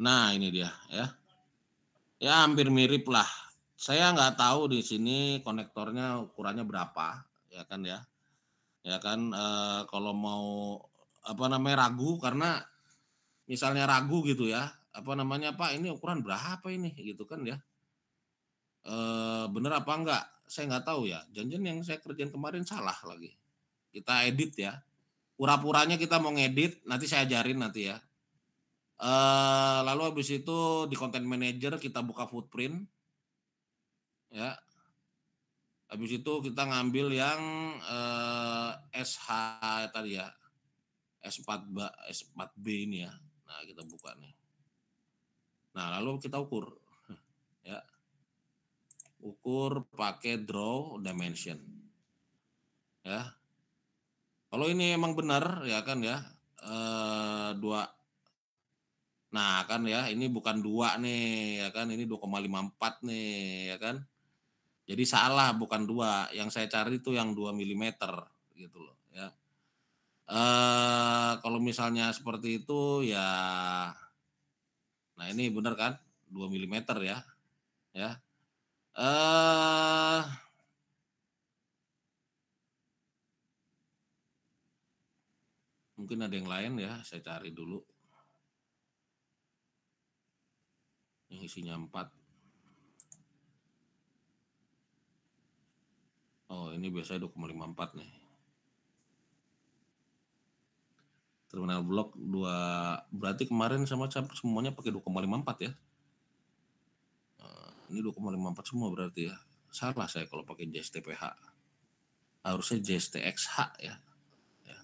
Nah, ini dia ya. Ya, hampir mirip lah. Saya nggak tahu di sini konektornya ukurannya berapa, ya kan ya. Ya kan kalau mau apa namanya ragu karena misalnya ragu gitu ya, apa namanya Pak ini ukuran berapa ini gitu kan ya. Bener apa enggak? Saya nggak tahu ya. Janjian yang saya kerjain kemarin salah lagi. Kita edit ya. Pura-puranya kita mau ngedit, nanti saya ajarin nanti ya. Lalu habis itu di content manager kita buka footprint, ya. Habis itu kita ngambil yang SH tadi ya, S4B ini ya. Nah kita buka nih. Nah lalu kita ukur, ya. Ukur pakai draw dimension, ya. Kalau ini emang benar ya kan ya, 2. Nah kan ya ini bukan 2 nih ya kan, ini 2,54 nih ya kan. Jadi salah bukan 2, yang saya cari itu yang 2 milimeter gitu loh ya. Kalau misalnya seperti itu ya, nah ini benar kan 2 milimeter ya, ya. Mungkin ada yang lain ya, saya cari dulu. Yang isinya 4. Oh ini biasanya 2,54 nih. Terminal blok 2, berarti kemarin sama semuanya pakai 2,54 ya. Ini 2,54 semua berarti ya. Salah saya kalau pakai JST-PH. Harusnya JST-XH ya. Ya.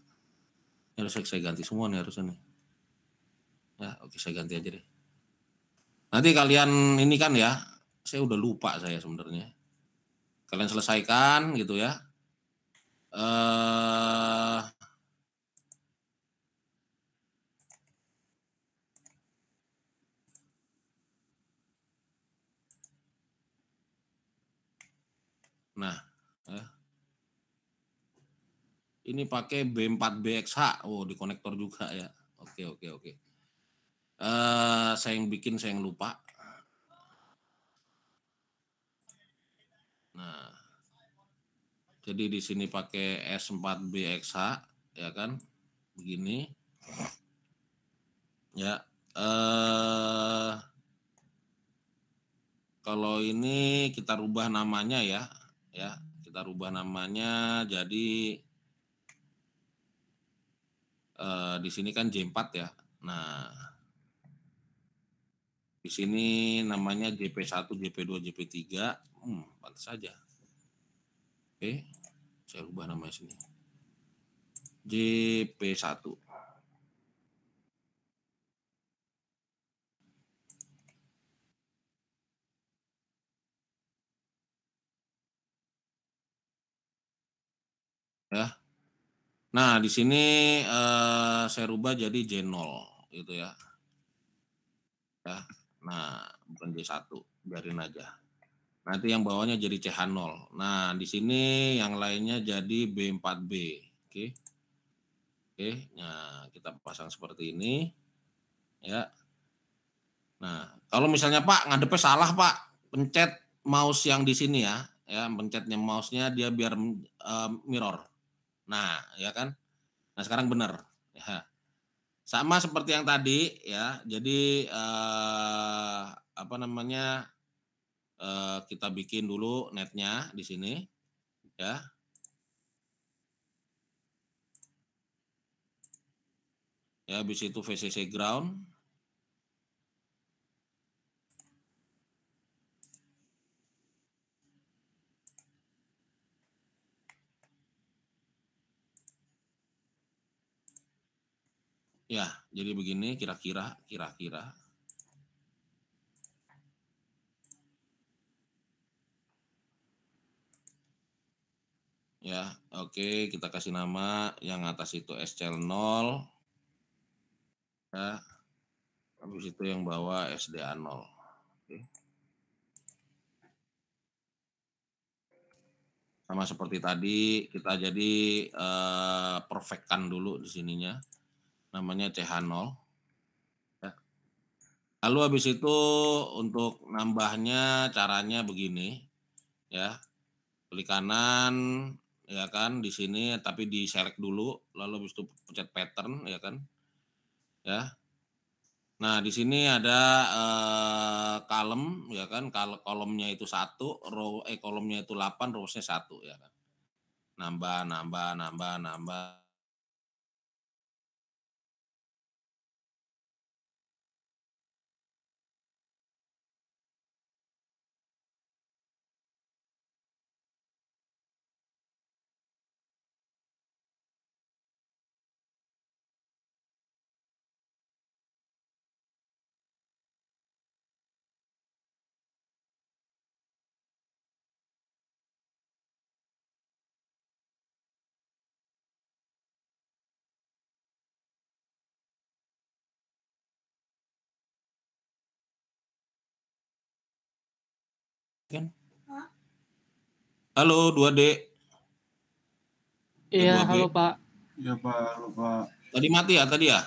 Ini harus saya ganti semua nih harusnya nih. Ya, oke saya ganti aja deh. Nanti kalian ini kan ya, saya udah lupa saya sebenarnya. Kalian selesaikan gitu ya. Nah, ya. Ini pakai B4BXH. Oh, di konektor juga ya. Oke. Saya yang bikin, saya yang lupa. Nah, jadi di sini pakai S4BXH, ya kan? Begini. Ya. Kalau ini kita rubah namanya ya. Kita rubah namanya jadi di sini kan J4 ya. Nah, di sini namanya JP1, JP2, JP3. Pantas saja. Oke, saya rubah namanya sini. JP1. Nah, di sini saya rubah jadi J0 gitu ya. Ya. Nah, bukan J1, biarin aja. Nanti yang bawahnya jadi CH0. Nah, di sini yang lainnya jadi B4B. Oke. Oke, nah kita pasang seperti ini ya. Nah, kalau misalnya Pak ngadepnya salah Pak, pencet mouse yang di sini ya, pencetnya mouse-nya dia biar mirror. Nah, ya kan? Nah, sekarang benar. Ya. Sama seperti yang tadi ya. Jadi apa namanya? Kita bikin dulu netnya di sini ya. Ya, habis itu VCC ground. Ya, jadi begini kira-kira. Ya, oke, kita kasih nama yang atas itu SCL0. Ya. Habis itu yang bawah SDA0. Oke. Sama seperti tadi, kita jadi perfectkan dulu di sininya. Namanya CH0. Ya. Lalu habis itu untuk nambahnya caranya begini. Ya. Klik kanan, ya kan, di sini tapi di select dulu, lalu habis itu pencet pattern, ya kan. Ya. Nah, di sini ada column, ya kan, kolomnya itu 1, kolomnya itu 8, rows-nya 1, ya kan. Nambah. Kan? Halo 2D. Iya, 2B. halo Pak. Iya Pak, halo Pak. Tadi mati ya tadi ya?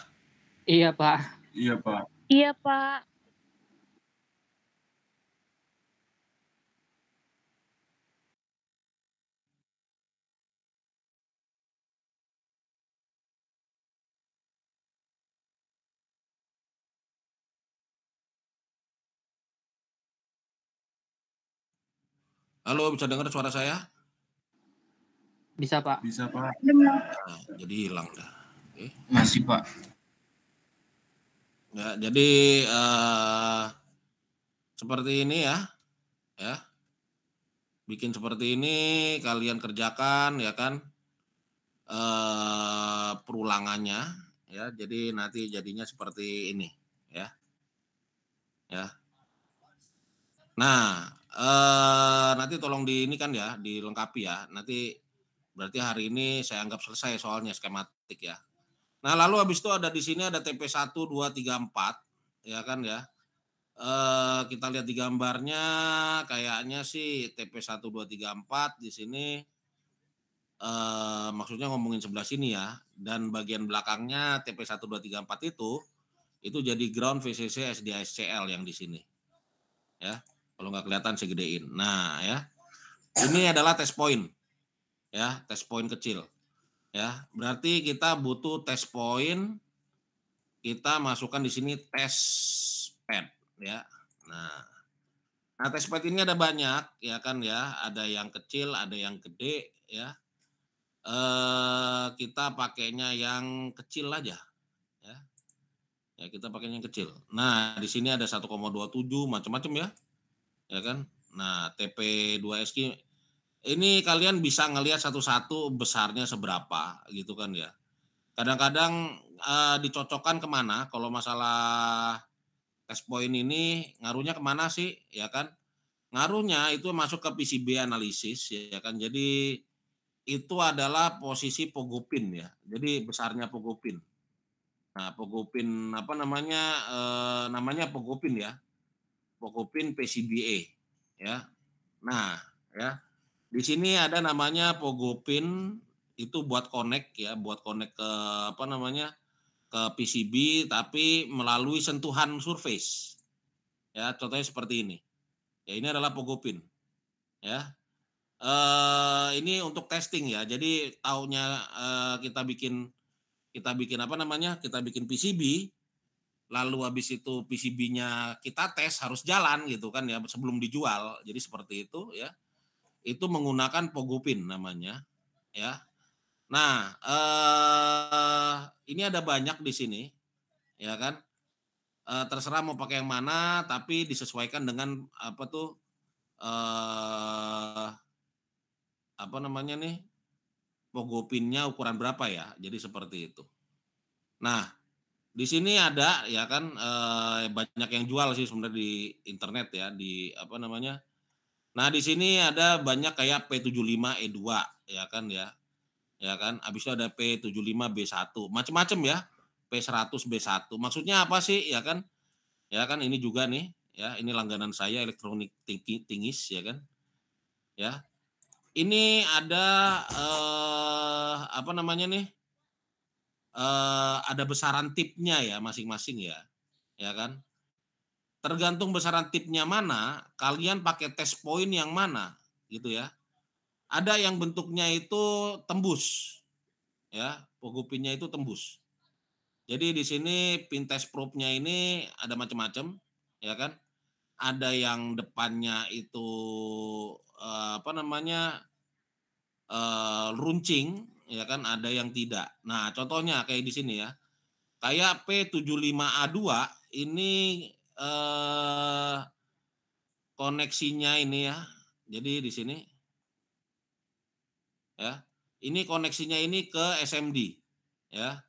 Iya Pak. Iya Pak. Iya, Pak. Halo, bisa dengar suara saya? Bisa Pak. Bisa Pak. Nah, jadi hilang dah. Oke. Masih Pak. Ya, jadi seperti ini ya. Bikin seperti ini, kalian kerjakan ya kan. Perulangannya ya. Jadi nanti jadinya seperti ini ya. Nah, nanti tolong di ini kan ya, dilengkapi ya. Nanti berarti hari ini saya anggap selesai soalnya skematik ya. Nah, lalu habis itu ada di sini ada TP1 2 3 4 ya kan ya. Kita lihat di gambarnya kayaknya sih TP1 2 3 4 di sini maksudnya ngomongin sebelah sini ya, dan bagian belakangnya TP1 2 3 4 itu jadi ground VCC SDA-SCL yang di sini. Ya. Kalau nggak kelihatan saya gedein. Nah, ya. Ini adalah test point. Ya, test point kecil. Ya, berarti kita butuh test point, kita masukkan di sini test pad ya. Nah, test pad ini ada banyak ya kan ya, ada yang kecil, ada yang gede ya. Kita pakainya yang kecil aja ya. Ya, kita pakainya yang kecil. Nah, di sini ada 1,27 macam-macam ya. Ya kan? Nah, TP2SQ ini kalian bisa ngelihat satu-satu besarnya seberapa gitu kan ya. Kadang-kadang dicocokkan kemana kalau masalah test point ini ngaruhnya kemana sih ya kan? Ngaruhnya itu masuk ke PCB analisis ya kan. Jadi itu adalah posisi Pogopin ya. Jadi besarnya Pogopin. Nah, Pogopin apa namanya, namanya Pogopin ya. Pogopin PCBA ya. Nah, ya. Di sini ada namanya Pogopin itu buat connect ya, buat connect ke apa namanya, ke PCB tapi melalui sentuhan surface. Ya, contohnya seperti ini. Ya, ini adalah Pogopin ya. Ini untuk testing ya. Jadi taunya kita bikin apa namanya? Kita bikin PCB, lalu habis itu PCB-nya kita tes harus jalan gitu kan ya sebelum dijual. Jadi seperti itu ya. Itu menggunakan Pogopin namanya ya. Nah, ini ada banyak di sini ya kan. Terserah mau pakai yang mana tapi disesuaikan dengan apa tuh apa namanya nih, Pogopinnya ukuran berapa ya, jadi seperti itu. Nah, di sini ada ya kan, banyak yang jual sih sebenarnya di internet ya, di apa namanya, nah di sini ada banyak kayak P75E2 ya kan, habis itu ada P75B1, macam-macam ya, P100B1. Maksudnya apa sih ya kan ini juga nih, ya ini langganan saya elektronik tingis ya kan, ya. Ini ada, apa namanya nih, ada besaran tipnya ya masing-masing ya kan. Tergantung besaran tipnya mana, kalian pakai test point yang mana, gitu ya. Ada yang bentuknya itu tembus, ya, Pogopinnya itu tembus. Jadi di sini pin test probe-nya ini ada macam-macam, ya kan. Ada yang depannya itu, apa namanya, runcing, ya kan, ada yang tidak. Nah, contohnya kayak di sini ya, kayak P75A2 ini, koneksinya ini ya, jadi di sini ya, ini koneksinya ini ke SMD ya,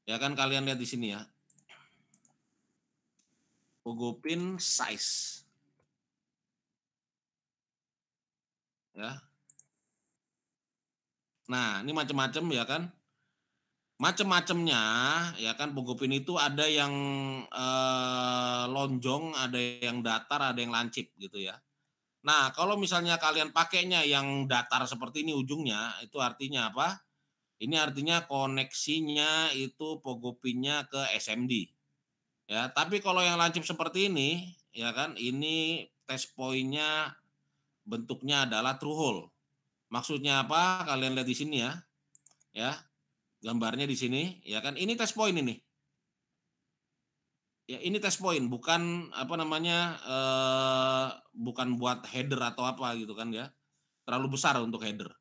ya kan kalian lihat di sini ya, Pogopin size ya. Nah, ini macam-macam ya kan, macam-macamnya ya kan Pogopin itu ada yang, lonjong, ada yang datar, ada yang lancip gitu ya. Nah, kalau misalnya kalian pakainya yang datar seperti ini ujungnya, itu artinya apa? Ini artinya koneksinya itu Pogopinnya ke SMD. Ya, tapi kalau yang lancip seperti ini, ya kan, ini test point-nya bentuknya adalah true hole. Maksudnya apa? Kalian lihat di sini ya, gambarnya di sini, ya kan. Ini test point ini. Ya, ini test point, bukan apa namanya, bukan buat header atau apa gitu kan ya. Terlalu besar untuk header,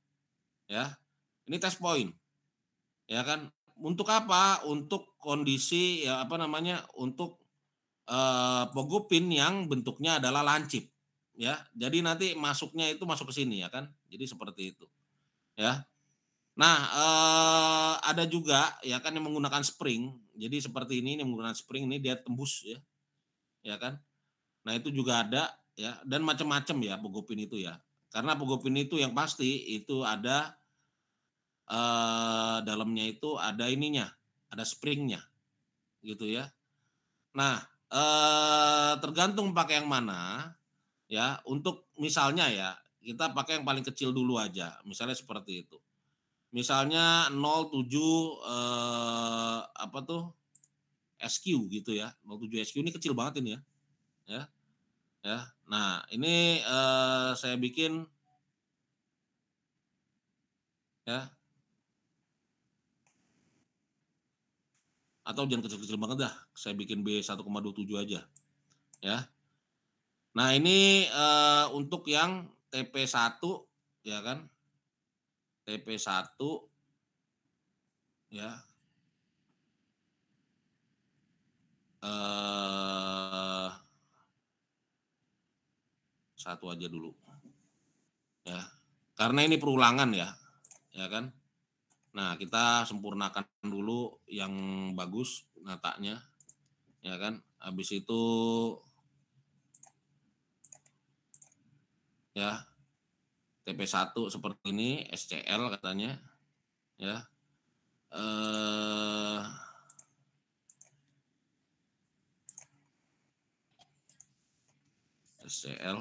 ya. Ini test point, ya kan. Untuk apa? Untuk kondisi ya apa namanya, untuk Pogopin yang bentuknya adalah lancip, ya. Jadi nanti masuknya itu masuk ke sini ya kan, jadi seperti itu, ya. Nah, ada juga ya kan yang menggunakan spring, jadi seperti ini yang menggunakan spring ini dia tembus ya kan. Nah itu juga ada ya dan macam-macam ya Pogopin itu ya. Karena Pogopin itu yang pasti itu ada, dalamnya itu ada ininya, ada springnya gitu ya. Nah, tergantung pakai yang mana. Ya, untuk misalnya ya, kita pakai yang paling kecil dulu aja, misalnya seperti itu. Misalnya 07, apa tuh, SQ gitu ya, 07 SQ ini kecil banget ini ya, ya. Nah, ini, saya bikin ya, atau jangan kecil-kecil banget dah, saya bikin B1,27 aja, ya. Nah, ini, untuk yang TP1 ya kan, TP1 ya, eh 1 aja dulu, ya. Karena ini perulangan ya kan. Nah, kita sempurnakan dulu yang bagus natanya, ya kan. Habis itu ya, TP1 seperti ini, SCL katanya, ya. SCL.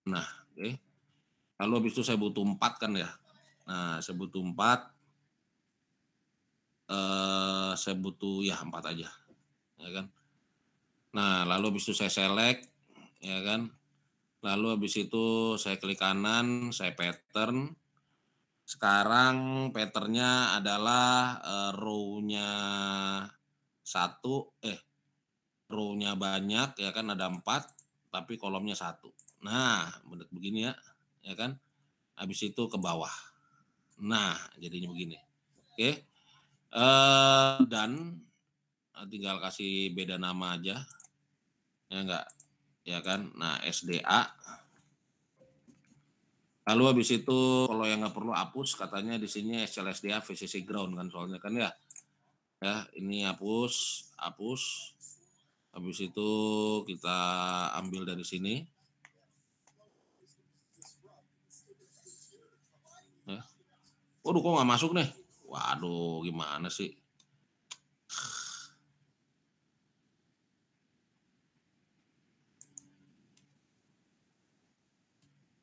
Nah, oke. Lalu habis itu saya butuh 4 kan ya. Nah, saya butuh 4. Saya butuh ya 4 aja. Ya kan. Nah, lalu habis itu saya select, ya kan. Lalu habis itu saya klik kanan, saya pattern. Sekarang patternnya adalah row-nya row-nya banyak, ya kan, ada 4, tapi kolomnya 1. Nah, begini ya kan. Habis itu ke bawah. Nah, jadinya begini. Oke. Dan tinggal kasih beda nama aja. Ya enggak? Ya kan? Nah, SDA. Lalu habis itu kalau yang nggak perlu hapus, katanya di sini SLSDA VCC ground kan soalnya kan ya. Ya, ini hapus. Habis itu kita ambil dari sini. Ya. Waduh, kok nggak masuk nih? Waduh, gimana sih?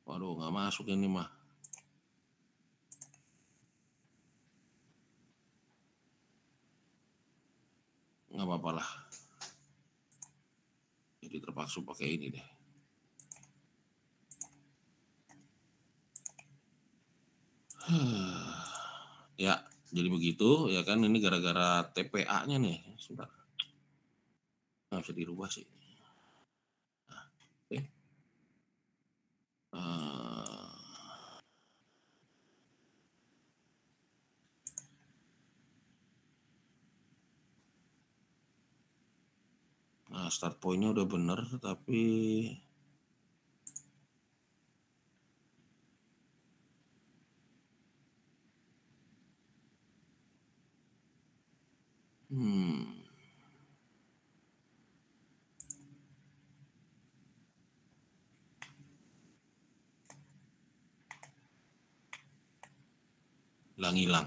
Waduh, nggak masuk ini mah. Nggak apa-apa lah. Jadi terpaksa pakai ini deh. Ya, jadi begitu ya kan. Ini gara-gara TPA-nya nih. Sebentar. Nggak bisa dirubah sih. Nah, oke. Nah, start point-nya udah bener, tapi hilang.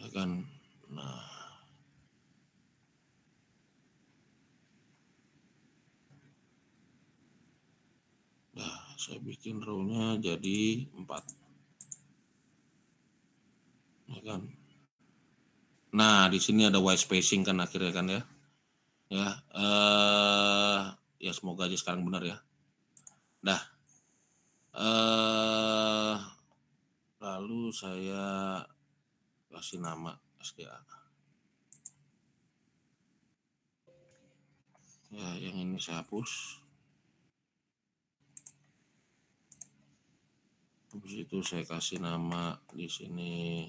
Ya kan. Nah, saya bikin row-nya jadi 4. Ya kan. Nah, di sini ada white spacing kan akhirnya kan ya. Ya, ya semoga aja sekarang benar ya. Dah. Lalu saya kasih nama SDA. Ya, yang ini saya hapus. Habis itu saya kasih nama di sini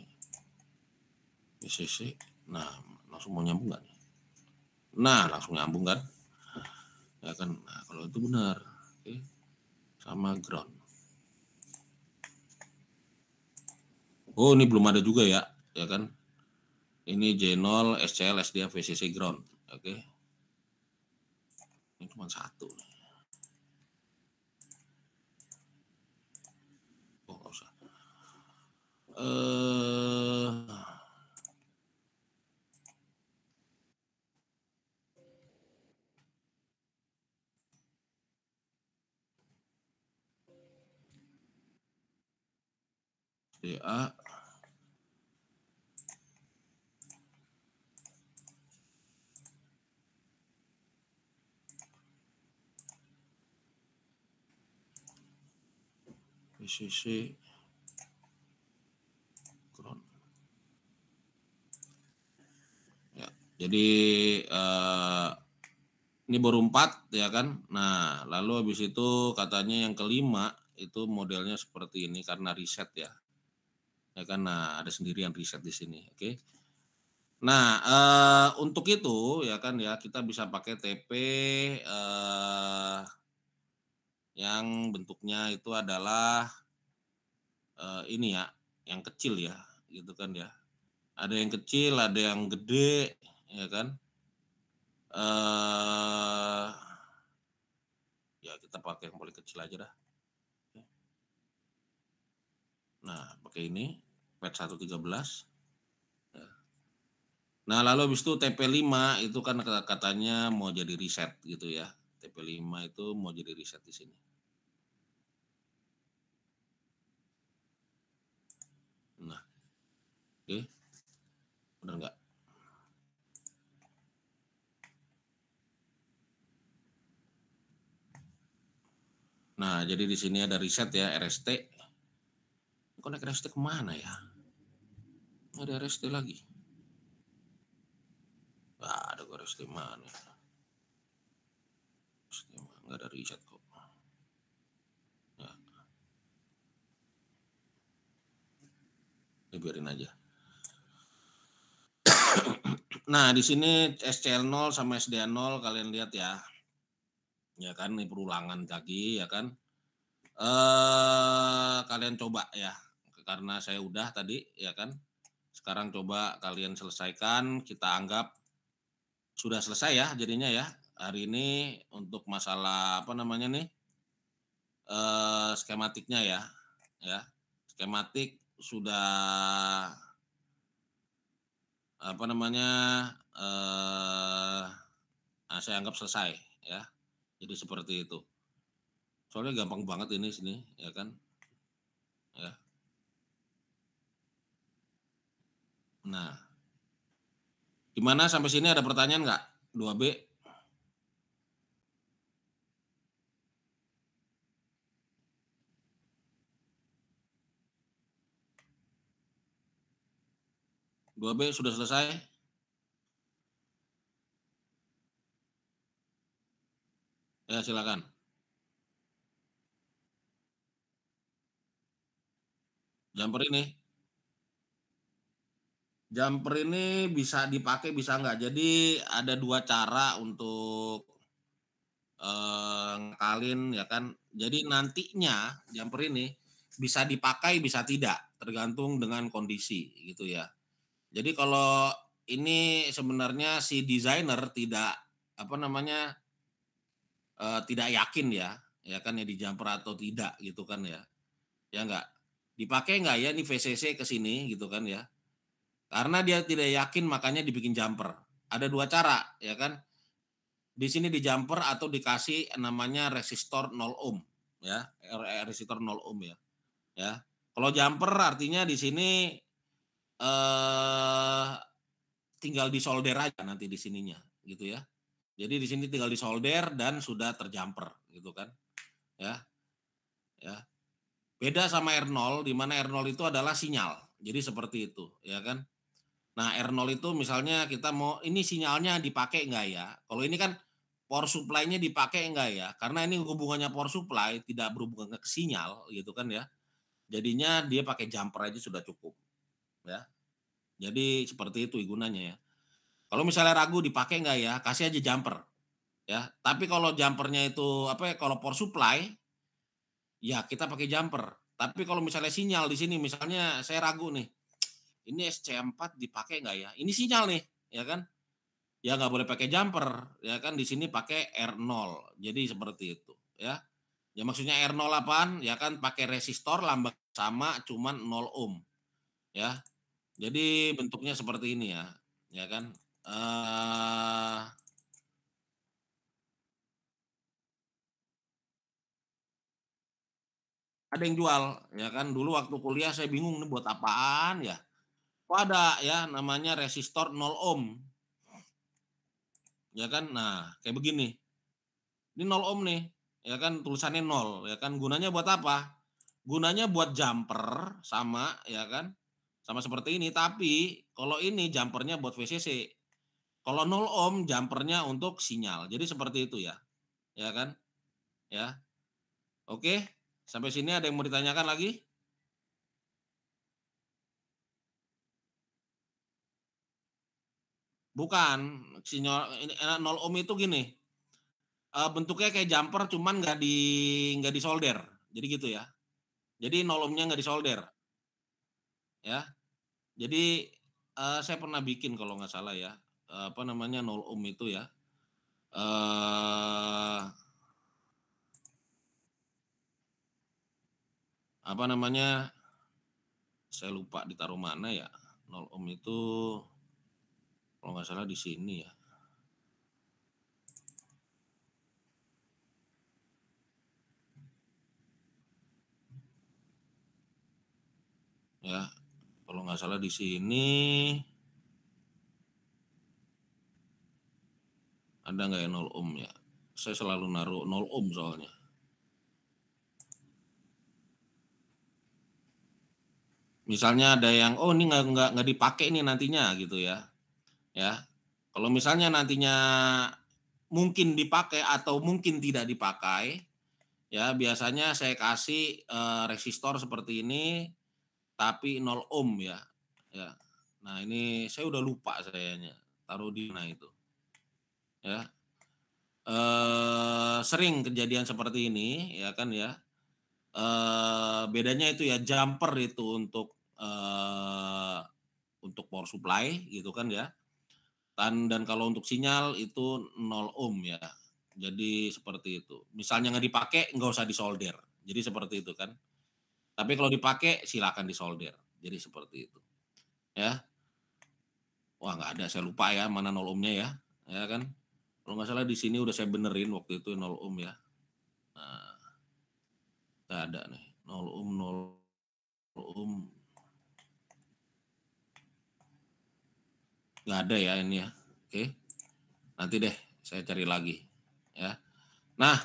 VCC. Nah, langsung mau nyambung nggak nih? Nah, langsung nyambung kan? Ya kan, nah, kalau itu benar. Oke. Sama ground. Oh, ini belum ada juga ya kan? Ini J0, SCL, SDA, VCC ground. Oke. Ini cuma 1. Oh, nggak usah. SDA. VCC ground. Ya, jadi ini baru 4 ya kan. Nah, lalu habis itu katanya yang kelima itu modelnya seperti ini karena reset ya. Ya kan, nah ada sendirian reset di sini, oke. Nah, untuk itu ya kan ya kita bisa pakai TP yang bentuknya itu adalah ini ya, yang kecil ya, gitu kan ya. Ada yang kecil, ada yang gede, ya kan. Eh ya kita pakai yang paling kecil aja dah. Nah, pakai ini PET 113. Ya. Nah, lalu habis itu TP5 itu kan katanya mau jadi riset gitu ya. TP5 itu mau jadi riset di sini. Nah, oke. Benar nggak? Nah, jadi di sini ada riset ya, RST. Konek RST kemana ya? Ada RST lagi. Ada RST mana? Nggak ada riset kok. Ya. Ini biarin aja. Nah, di sini SCL0 sama SDA0 kalian lihat ya. Ya kan, ini perulangan lagi ya kan. Kalian coba ya. Karena saya udah tadi ya kan. Sekarang coba kalian selesaikan, kita anggap sudah selesai ya jadinya ya. Hari ini untuk masalah apa namanya nih? Skematiknya ya. Ya. Skematik sudah apa namanya? Saya anggap selesai ya. Jadi seperti itu. Soalnya gampang banget ini sini, ya kan? Ya. Nah, gimana sampai sini ada pertanyaan nggak? 2B. Dua B sudah selesai? Ya, silakan. Jumper ini. Jumper ini bisa dipakai, bisa nggak. Jadi ada dua cara untuk ngakalin ya kan. Jadi nantinya jumper ini bisa dipakai, bisa tidak, tergantung dengan kondisi gitu ya. Jadi kalau ini sebenarnya si desainer tidak apa namanya tidak yakin ya kan ya di jumper atau tidak gitu kan ya. Ya enggak. Dipakai enggak ya nih VCC ke sini gitu kan ya. Karena dia tidak yakin makanya dibikin jumper. Ada dua cara ya kan. Di sini di jumper atau dikasih namanya resistor 0 ohm ya. Resistor 0 ohm ya. Ya. Kalau jumper artinya di sini eh tinggal disolder aja nanti di sininya gitu ya. Jadi di sini tinggal disolder dan sudah terjumper gitu kan. Ya. Ya. Beda sama R0 di mana R0 itu adalah sinyal. Jadi seperti itu, ya kan? Nah, R0 itu misalnya kita mau ini sinyalnya dipakai enggak ya? Kalau ini kan power supply-nya dipakai enggak ya? Karena ini hubungannya power supply tidak berhubungan ke sinyal gitu kan ya. Jadinya dia pakai jumper aja sudah cukup, ya. Jadi seperti itu gunanya ya. Kalau misalnya ragu dipakai enggak ya? Kasih aja jumper, ya. Tapi kalau jumpernya itu apa ya? Kalau power supply ya kita pakai jumper. Tapi kalau misalnya sinyal di sini, misalnya saya ragu nih, ini SC4 dipakai nggak ya? Ini sinyal nih, ya kan? Ya nggak boleh pakai jumper, ya kan? Di sini pakai R0. Jadi seperti itu, ya. Ya maksudnya R0 apaan? Ya kan pakai resistor lambang sama cuman 0 ohm, ya. Jadi bentuknya seperti ini ya kan? Eh ada yang jual, ya kan? Dulu waktu kuliah saya bingung nih buat apaan ya? Oh ada ya namanya resistor 0 ohm, ya kan. Nah kayak begini, ini 0 ohm nih, ya kan tulisannya 0, ya kan gunanya buat apa? Gunanya buat jumper sama, ya kan, sama seperti ini, tapi kalau ini jumpernya buat VCC. Kalau 0 ohm jumpernya untuk sinyal, jadi seperti itu ya kan, ya. Oke, sampai sini ada yang mau ditanyakan lagi? Bukan, sinyal ini 0 ohm itu gini, bentuknya kayak jumper cuman nggak disolder, jadi gitu ya. Jadi 0 ohmnya nggak disolder, ya. Jadi, saya pernah bikin kalau nggak salah ya, apa namanya 0 ohm itu ya, eee, apa namanya, saya lupa ditaruh mana ya, 0 ohm itu kalau nggak salah di sini ya. Ya, kalau nggak salah di sini ada nggak ya 0 ohm ya? Saya selalu naruh 0 ohm soalnya. Misalnya ada yang, oh ini nggak dipakai nih nantinya gitu ya. Ya, kalau misalnya nantinya mungkin dipakai atau mungkin tidak dipakai, ya biasanya saya kasih, resistor seperti ini, tapi 0 ohm ya, ya. Nah ini saya udah lupa sayanya, taruh di mana itu, ya. Sering kejadian seperti ini ya kan ya, bedanya itu ya jumper itu untuk power supply gitu kan ya, dan kalau untuk sinyal itu 0 ohm ya. Jadi seperti itu. Misalnya nggak dipakai, nggak usah disolder. Jadi seperti itu kan. Tapi kalau dipakai silakan disolder. Jadi seperti itu. Ya. Wah nggak ada, saya lupa ya mana 0 ohmnya ya. Ya kan. Kalau nggak salah di sini udah saya benerin waktu itu 0 ohm ya. Nah, nggak ada nih. 0 ohm, 0 ohm. Nggak ada ya ini ya. Oke. Nanti deh saya cari lagi. Ya. Nah,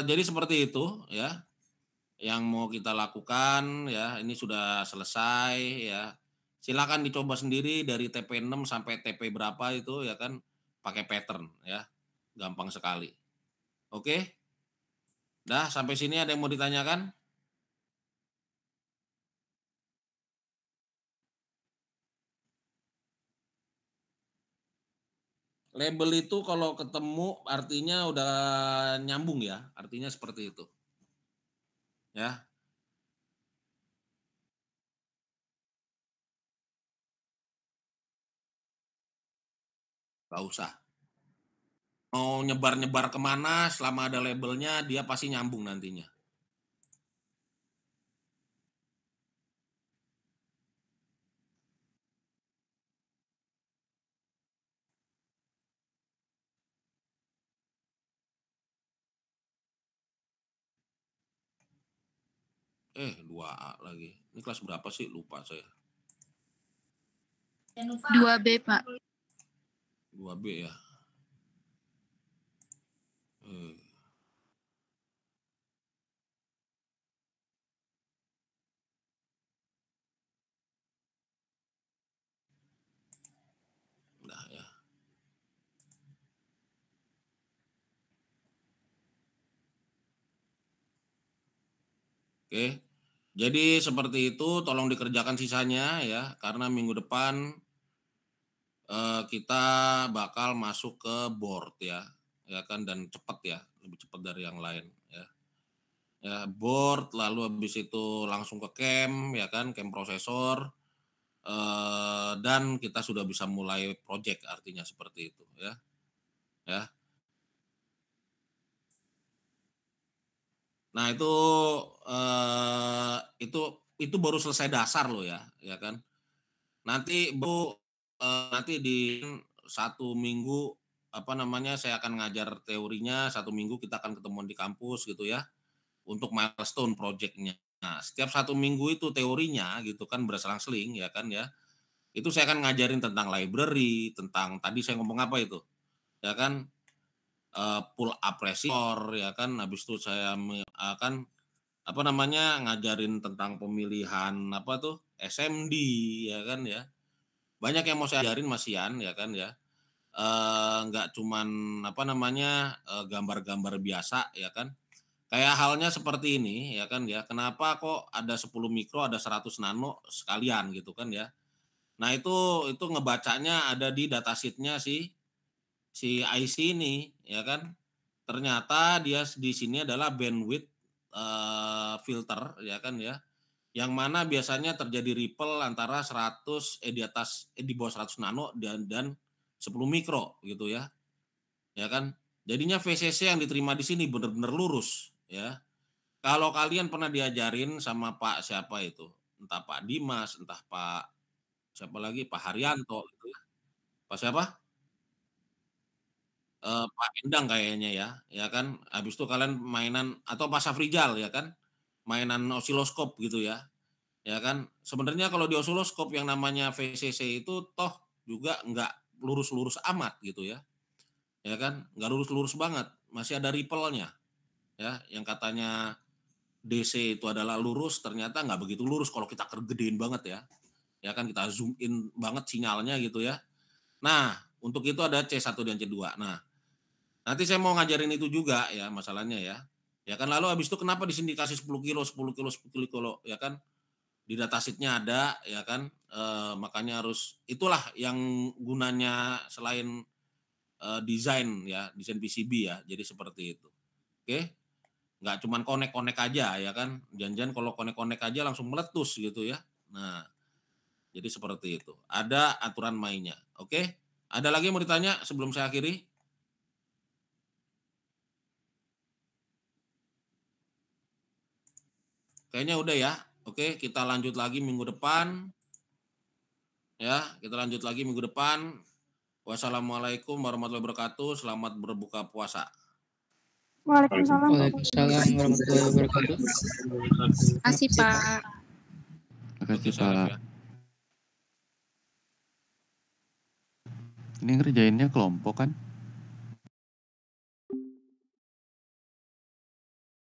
jadi seperti itu ya. Yang mau kita lakukan ya, ini sudah selesai ya. Silakan dicoba sendiri dari TP6 sampai TP berapa itu ya kan, pakai pattern ya, gampang sekali. Oke, dah sampai sini ada yang mau ditanyakan? Label itu kalau ketemu artinya udah nyambung ya, artinya seperti itu. Ya, nggak usah. Mau nyebar-nyebar kemana selama ada labelnya dia pasti nyambung nantinya. Eh, 2A lagi. Ini kelas berapa sih? Lupa saya. 2B, Pak. 2B ya. Eh, Nah ya. Oke. Jadi seperti itu, tolong dikerjakan sisanya ya, karena minggu depan kita bakal masuk ke board ya kan, dan cepat ya, lebih cepat dari yang lain ya. Ya board, lalu habis itu langsung ke camp ya kan, camp prosesor, dan kita sudah bisa mulai project artinya seperti itu ya. Ya. Nah itu itu baru selesai dasar loh ya kan. Nanti nanti di 1 minggu, apa namanya, saya akan ngajar teorinya, 1 minggu kita akan ketemuan di kampus gitu ya, untuk milestone project-nya. Nah, setiap 1 minggu itu teorinya gitu kan berselang-seling ya kan ya, itu saya akan ngajarin tentang library, tentang tadi saya ngomong apa itu, ya kan, pull up pressure ya kan, habis itu saya akan, apa namanya, ngajarin tentang pemilihan apa tuh, SMD ya kan ya. Banyak yang mau saya ajarin Mas Yan ya kan ya, nggak cuman apa namanya, gambar-gambar biasa ya kan. Kayak halnya seperti ini ya kan ya, kenapa kok ada 10 mikro, ada 100 nano sekalian gitu kan ya. Nah, itu ngebacanya ada di datasheet-nya si IC ini, ya kan. Ternyata dia di sini adalah bandwidth filter, ya kan ya. Yang mana biasanya terjadi ripple antara 100 di bawah 100 nano dan 10 mikro gitu ya. Ya kan? Jadinya VCC yang diterima di sini benar-benar lurus ya. Kalau kalian pernah diajarin sama Pak siapa itu? Entah Pak Dimas, entah Pak siapa lagi, Pak Haryanto gitu ya. Pak siapa? Pak Endang kayaknya ya kan. Habis itu kalian mainan atau Pak Safrijal ya kan, mainan osiloskop gitu ya kan. Sebenarnya kalau di osiloskop yang namanya VCC itu toh juga nggak lurus-lurus amat gitu ya kan, nggak lurus-lurus banget, masih ada ripple-nya ya, yang katanya DC itu adalah lurus, ternyata nggak begitu lurus kalau kita gedein banget ya kan, kita zoom in banget sinyalnya gitu ya. Nah, untuk itu ada C1 dan C2. Nah, nanti saya mau ngajarin itu juga ya masalahnya ya kan. Lalu habis itu kenapa di sini dikasih 10 kilo ya kan, di datasheet-nya ada ya kan, makanya harus itulah yang gunanya selain desain PCB ya, jadi seperti itu. Oke, nggak cuman konek-konek aja ya kan, jangan-jangan kalau konek-konek aja langsung meletus gitu ya. Nah, jadi seperti itu, ada aturan mainnya. Oke, ada lagi yang mau ditanya sebelum saya akhiri? Kayaknya udah ya. Oke, kita lanjut lagi minggu depan. Ya, kita lanjut lagi minggu depan. Wassalamualaikum warahmatullahi wabarakatuh. Selamat berbuka puasa. Waalaikumsalam. Waalaikumsalam warahmatullahi wabarakatuh. Terima kasih, Pak. Oke, Pak. Ini ngerjainnya kelompok kan?